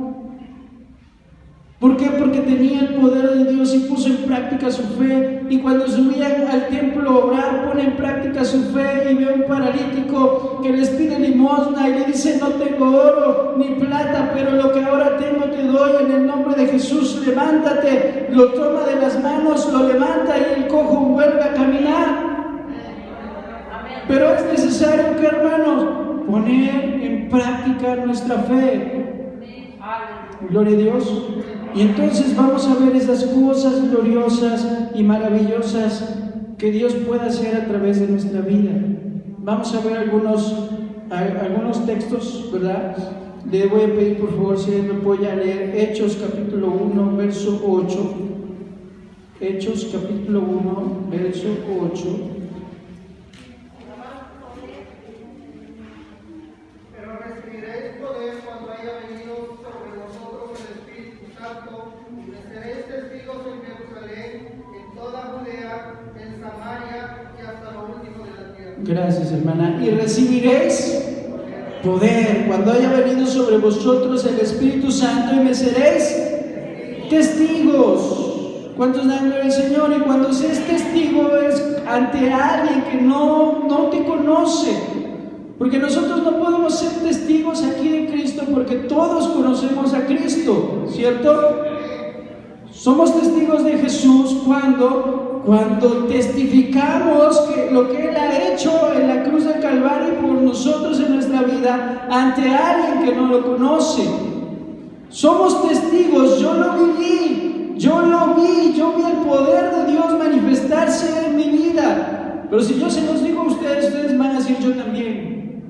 ¿Por qué? Porque tenía el poder de Dios y puso en práctica su fe. Y cuando subían al templo a orar, pone en práctica su fe, y ve a un paralítico que les pide limosna y le dice: no tengo oro ni plata, pero lo que ahora tengo te doy, en el nombre de Jesús, levántate. Lo toma de las manos, lo levanta, y el cojo vuelve a caminar. Pero es necesario que, hermanos, poner en práctica nuestra fe. Gloria a Dios. Y entonces vamos a ver esas cosas gloriosas y maravillosas que Dios puede hacer a través de nuestra vida. Vamos a ver algunos textos, ¿verdad? Le voy a pedir, por favor, si me apoya, leer Hechos capítulo 1, verso 8. Hechos capítulo 1, verso 8. Gracias, hermana. Y recibiréis poder cuando haya venido sobre vosotros el Espíritu Santo, y me seréis testigos. ¿Cuántos dan gloria al Señor? Y cuando seas testigo es ante alguien que no te conoce, porque nosotros no podemos ser testigos aquí de Cristo porque todos conocemos a Cristo, ¿cierto? Somos testigos de Jesús cuando cuando testificamos que lo que Él ha hecho en la cruz del Calvario por nosotros en nuestra vida ante alguien que no lo conoce. Somos testigos, yo lo vi el poder de Dios manifestarse en mi vida. Pero si yo se los digo a ustedes, ustedes van a decir yo también,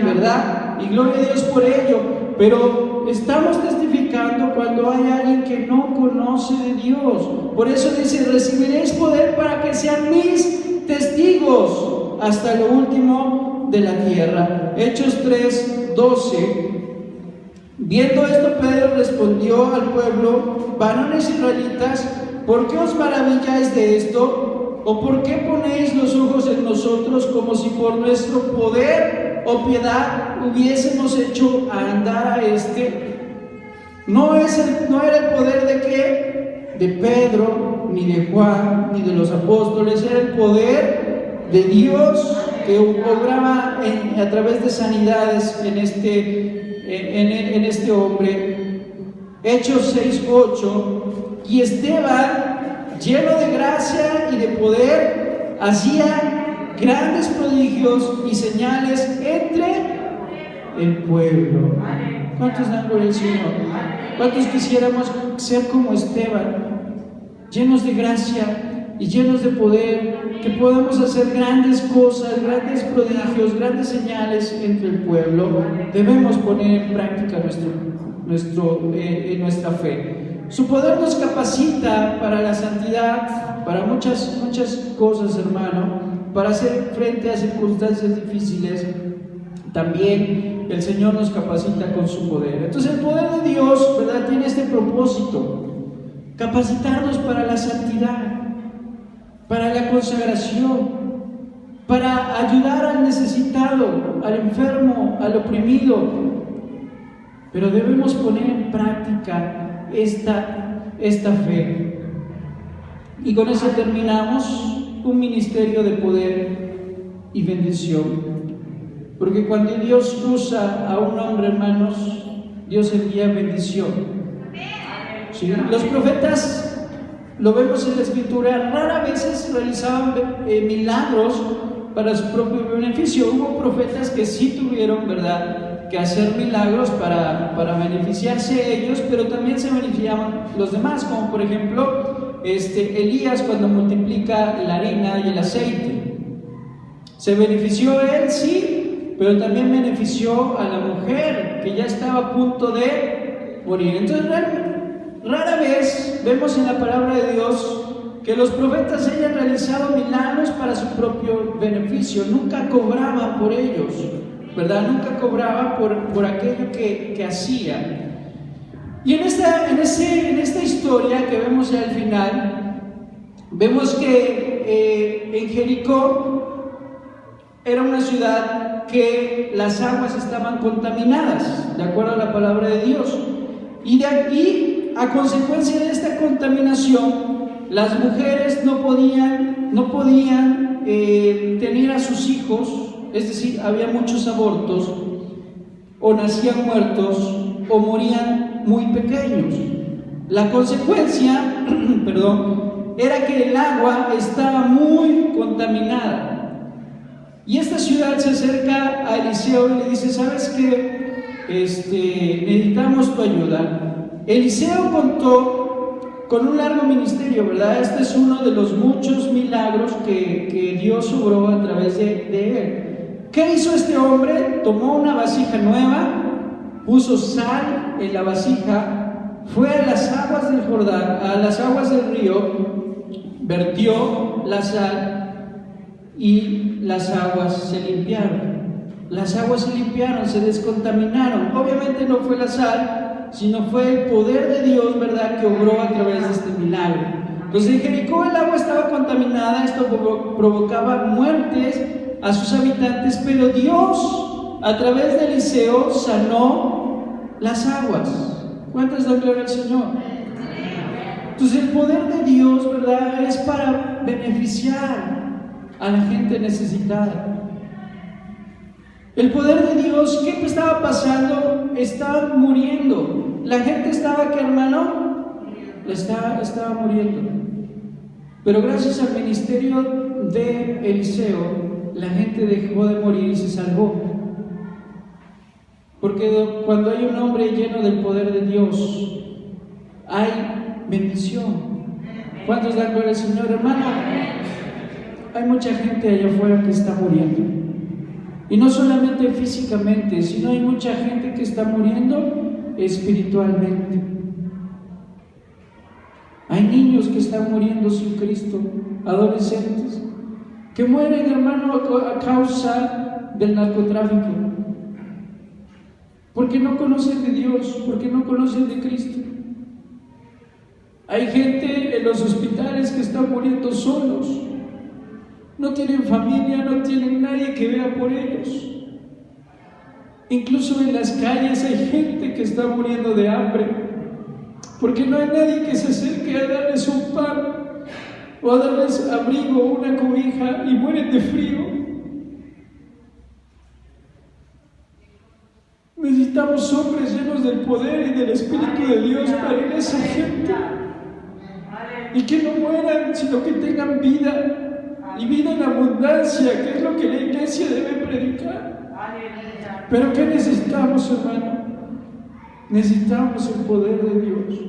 ¿verdad? Y gloria a Dios por ello. Pero estamos testificando cuando hay alguien que no conoce de Dios. Por eso dice, recibiréis poder para que sean mis testigos hasta lo último de la tierra. Hechos 3:12. Viendo esto, Pedro respondió al pueblo: varones israelitas, ¿por qué os maravilláis de esto? ¿O por qué ponéis los ojos en nosotros como si por nuestro poder o piedad hubiésemos hecho a andar a este? No era el poder de qué, de Pedro, ni de Juan, ni de los apóstoles, era el poder de Dios que obraba a través de sanidades en este hombre. Hechos 6:8. Y Esteban, lleno de gracia y de poder, hacía grandes prodigios y señales entre el pueblo. ¿Cuántos dan por el Señor? ¿Cuántos quisiéramos ser como Esteban, llenos de gracia y llenos de poder, que podamos hacer grandes cosas, grandes prodigios, grandes señales entre el pueblo? Debemos poner en práctica nuestra fe. Su poder nos capacita para la santidad, para muchas cosas, hermano, para hacer frente a circunstancias difíciles. También el Señor nos capacita con su poder. Entonces el poder de Dios, ¿verdad?, tiene este propósito: capacitarnos para la santidad, para la consagración, para ayudar al necesitado, al enfermo, al oprimido. Pero debemos poner en práctica esta fe. Y con eso terminamos: un ministerio de poder y bendición. Porque cuando Dios usa a un hombre, hermanos, Dios envía bendición. ¿Sí? Los profetas, lo vemos en la Escritura, rara vez realizaban milagros para su propio beneficio. Hubo profetas que sí tuvieron, ¿verdad?, que hacer milagros para beneficiarse ellos, pero también se beneficiaban los demás, como por ejemplo Elías, cuando multiplica la harina y el aceite. Se benefició él, sí, pero también benefició a la mujer que ya estaba a punto de morir. Entonces rara vez vemos en la palabra de Dios que los profetas hayan realizado milagros para su propio beneficio. Nunca cobraba por ellos, ¿verdad? Nunca cobraba por aquello que hacía. Y en esta historia que vemos ya al final, vemos que en Jericó era una ciudad que las aguas estaban contaminadas, de acuerdo a la palabra de Dios. Y a consecuencia de esta contaminación, las mujeres no podían tener a sus hijos. Es decir, había muchos abortos, o nacían muertos, o morían muy pequeños. La consecuencia, era que el agua estaba muy contaminada. Y esta ciudad se acerca a Eliseo y le dice: ¿sabes qué? Necesitamos tu ayuda. Eliseo contó con un largo ministerio, ¿verdad? Este es uno de los muchos milagros que Dios obró a través de él. ¿Qué hizo este hombre? Tomó una vasija nueva, puso sal en la vasija, fue a las aguas del Jordán, a las aguas del río, vertió la sal y las aguas se limpiaron. Las aguas se limpiaron, se descontaminaron. Obviamente no fue la sal, sino fue el poder de Dios, ¿verdad?, que obró a través de este milagro. Entonces en Jericó el agua estaba contaminada, esto provocaba muertes a sus habitantes, pero Dios, a través de Eliseo, sanó las aguas. ¿Cuántas dan gloria al Señor? Entonces el poder de Dios, ¿verdad?, es para beneficiar a la gente necesitada. El poder de Dios, ¿qué estaba pasando? Estaban muriendo. La gente estaba, ¿qué, hermano? Estaba muriendo. Pero gracias al ministerio de Eliseo, la gente dejó de morir y se salvó. Porque cuando hay un hombre lleno del poder de Dios, hay bendición. ¿Cuántos dan gloria al Señor, hermano? Hay mucha gente allá afuera que está muriendo. Y no solamente físicamente, sino hay mucha gente que está muriendo espiritualmente. Hay niños que están muriendo sin Cristo, adolescentes, que mueren, hermano, a causa del narcotráfico. Porque no conocen de Dios, porque no conocen de Cristo. Hay gente en los hospitales que están muriendo solos. No tienen familia, no tienen nadie que vea por ellos. Incluso en las calles hay gente que está muriendo de hambre, porque no hay nadie que se acerque a darles un pan o a darles abrigo o una cobija, y mueren de frío. Necesitamos hombres llenos del poder y del Espíritu de Dios para ir a esa gente, y que no mueran, sino que tengan vida, y vida en abundancia, que es lo que la iglesia debe predicar. Pero ¿qué necesitamos, hermano? Necesitamos el poder de Dios.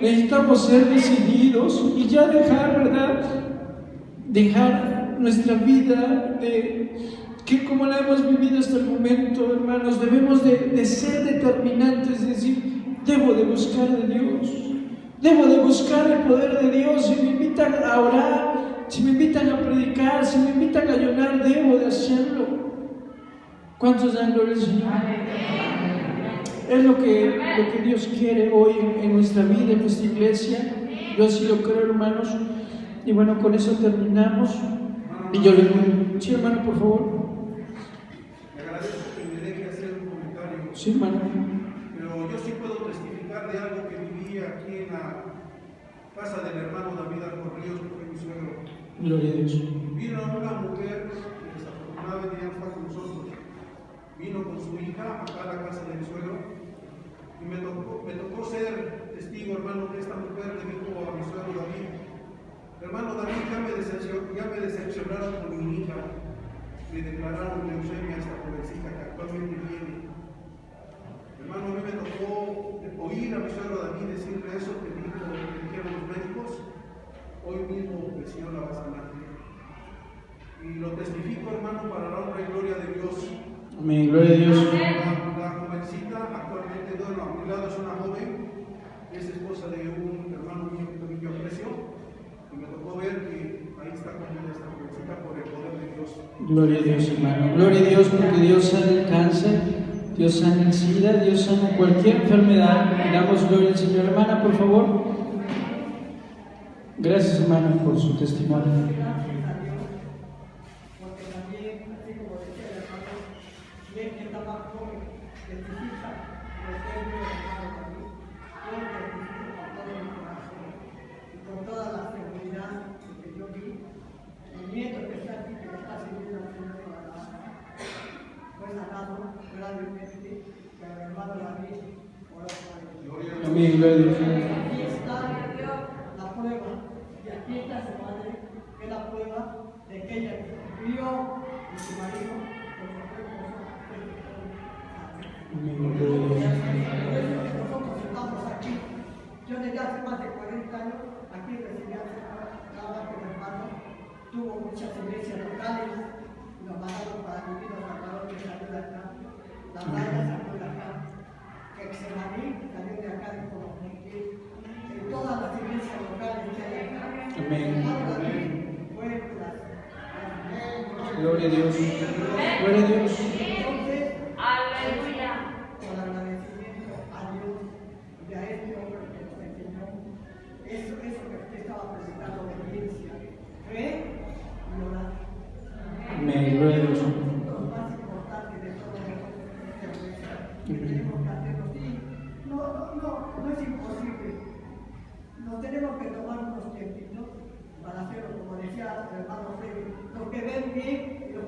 Necesitamos ser decididos y ya dejar, ¿verdad? Dejar nuestra vida que como la hemos vivido hasta el momento, hermanos, debemos de ser determinantes, es decir, debo de buscar de Dios, debo de buscar el poder de Dios. Si me invitan a orar, si me invitan a predicar, si me invitan a ayunar, debo de hacerlo. ¿Cuántos dan gloria al Señor? Es lo que Dios quiere hoy en nuestra vida, en nuestra iglesia. Yo así lo creo, hermanos. Y bueno, con eso terminamos. Y yo le digo, sí, hermano, por favor. Le agradezco que me deje hacer un comentario. Sí, hermano. Pero yo sí puedo testificar de algo que viví aquí en la casa del hermano David Arcorríos, que fue mi suegro. Gloria a Dios. Vino una mujer que desafortunadamente ya no está con nosotros. Vino con su hija acá a la casa de mi suegro. Y me tocó ser testigo, hermano, que esta mujer le dijo a mi suegro David: hermano David, ya me decepcionaron con mi hija. Le declararon leucemia a esta jovencita que actualmente viene. Hermano, a mí me tocó oír a mi suegro David decirle eso que dijeron los médicos. Hoy mismo el Señor la va a sanar. Y lo testifico, hermano, para la honra y gloria de Dios. Amén, gloria a Dios. La jovencita actualmente, a mi lado es una joven, es esposa de un hermano mío que también yo aprecio, y me tocó ver que ahí está con ella esta jovencita por el poder de Dios. Gloria a Dios, hermano. Gloria a Dios, porque Dios sana el cáncer, Dios sana el SIDA, Dios sana cualquier enfermedad. Damos gloria al Señor. Hermana, por favor. Gracias, hermana, por su testimonio. Amén, gloria a Dios. Aquí está la prueba, y aquí está su madre, que es la prueba de que ella cumplió y su marido Amén, gloria a Dios. Nosotros estamos aquí. Yo desde hace más de 40 años aquí recibí cada que mi hermano tuvo muchas iglesias locales, nos mandaron para vivir, nos sacaron de salir de acá, la raya salió de acá, que Xemaní salió de acá de Colombia, en todas las iglesias locales que hay acá. Amén. Gloria a Dios. Gloria a Dios. Entonces, Aleluya. con agradecimiento a Dios y a este hombre que nos enseñó eso que usted estaba presentando de iglesia, fe y orar. Amén, gloria a Dios. Lo más importante de todo esto que tenemos que hacerlo. Sí, no es imposible. Nos tenemos que tomar unos tiempitos para hacerlo, como decía el hermano Freddy, los que ven bien y los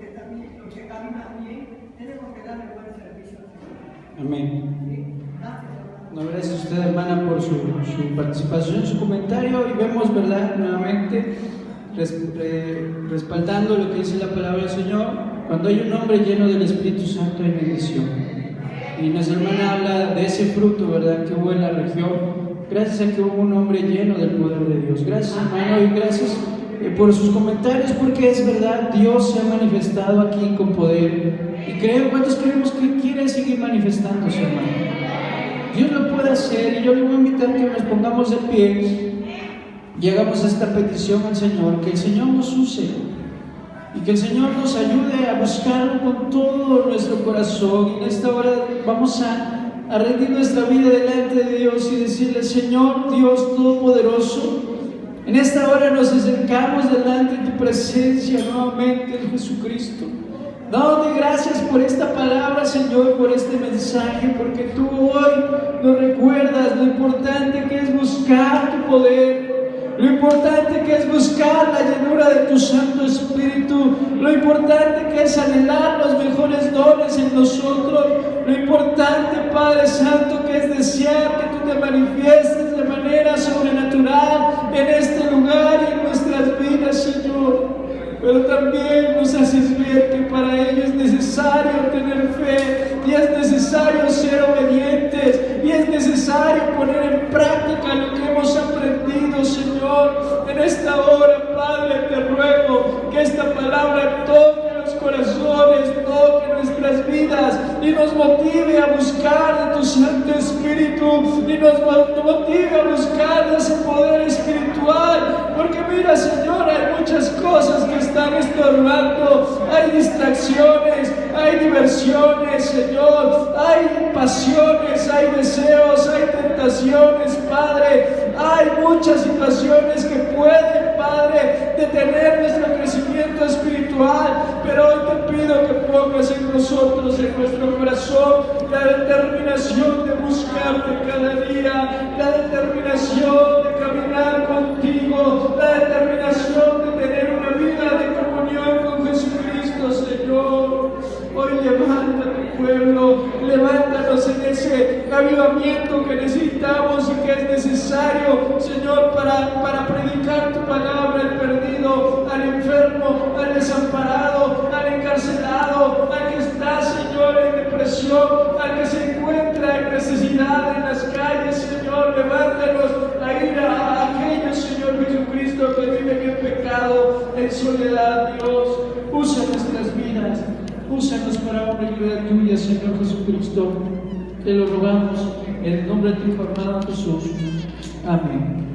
que caminan bien, tenemos que darle buen servicio al Señor. Amén. ¿Sí? Gracias, hermano. No, gracias a usted, hermana, por su participación, su comentario, y vemos, ¿verdad?, nuevamente respaldando lo que dice la palabra del Señor. Cuando hay un hombre lleno del Espíritu Santo hay bendición. Y nuestra hermana habla de ese fruto, ¿verdad?, que hubo en la región, gracias a que hubo un hombre lleno del poder de Dios. Gracias, hermano, y gracias por sus comentarios, porque es verdad, Dios se ha manifestado aquí con poder. Y ¿cuántos creemos que quiere seguir manifestándose, hermano? Dios lo puede hacer, y yo le voy a invitar que nos pongamos de pie y hagamos esta petición al Señor, que el Señor nos use y que el Señor nos ayude a buscarlo con todo nuestro corazón. Y en esta hora vamos a rendir nuestra vida delante de Dios y decirle: Señor Dios Todopoderoso, en esta hora nos acercamos delante de tu presencia nuevamente, Jesucristo, dándote gracias por esta palabra, Señor, por este mensaje, porque tú hoy nos recuerdas lo importante que es buscar tu poder, lo importante que es buscar la llenura de tu Santo Espíritu, lo importante que es anhelar los mejores dones en nosotros, lo importante, Padre Santo, que es desear que tú te manifiestes de manera sobrenatural en este lugar y en nuestras vidas, Señor. Pero también nos haces ver que para ello es necesario tener fe, y es necesario ser obedientes, y es necesario poner en práctica lo que hemos aprendido, Señor. En esta hora, Padre, te ruego que esta palabra toque los corazones, toque nuestras vidas y nos motive a buscar de tu Santo Espíritu, y nos motive a buscar de ese poder espiritual. Porque mira, Señor, hay muchas cosas que están estorbando, hay distracciones, hay diversiones, Señor, hay pasiones, hay deseos, hay tentaciones, Padre, hay muchas situaciones que pueden, Padre, detener nuestro crecimiento espiritual. Pero hoy te pido que pongas en nosotros, en nuestro corazón, la determinación de buscarte cada día, la determinación de caminar contigo, la determinación de tener una vida de comunión con Jesucristo, Señor. Hoy levanta tu pueblo, levántanos en ese avivamiento que necesitamos y que es necesario, Señor, para predicar tu palabra al perdido, al enfermo, al desamparado, al encarcelado, al que está, Señor, en depresión, al que se encuentra en necesidad en las calles, Señor. Levántanos a ir a aquellos, Señor Jesucristo, que viven en pecado, en soledad. Dios, usa nuestras vidas, úsanos para obra y gloria tuya, Señor Jesucristo. Te lo rogamos en el nombre de tu Hijo amado Jesús. Amén.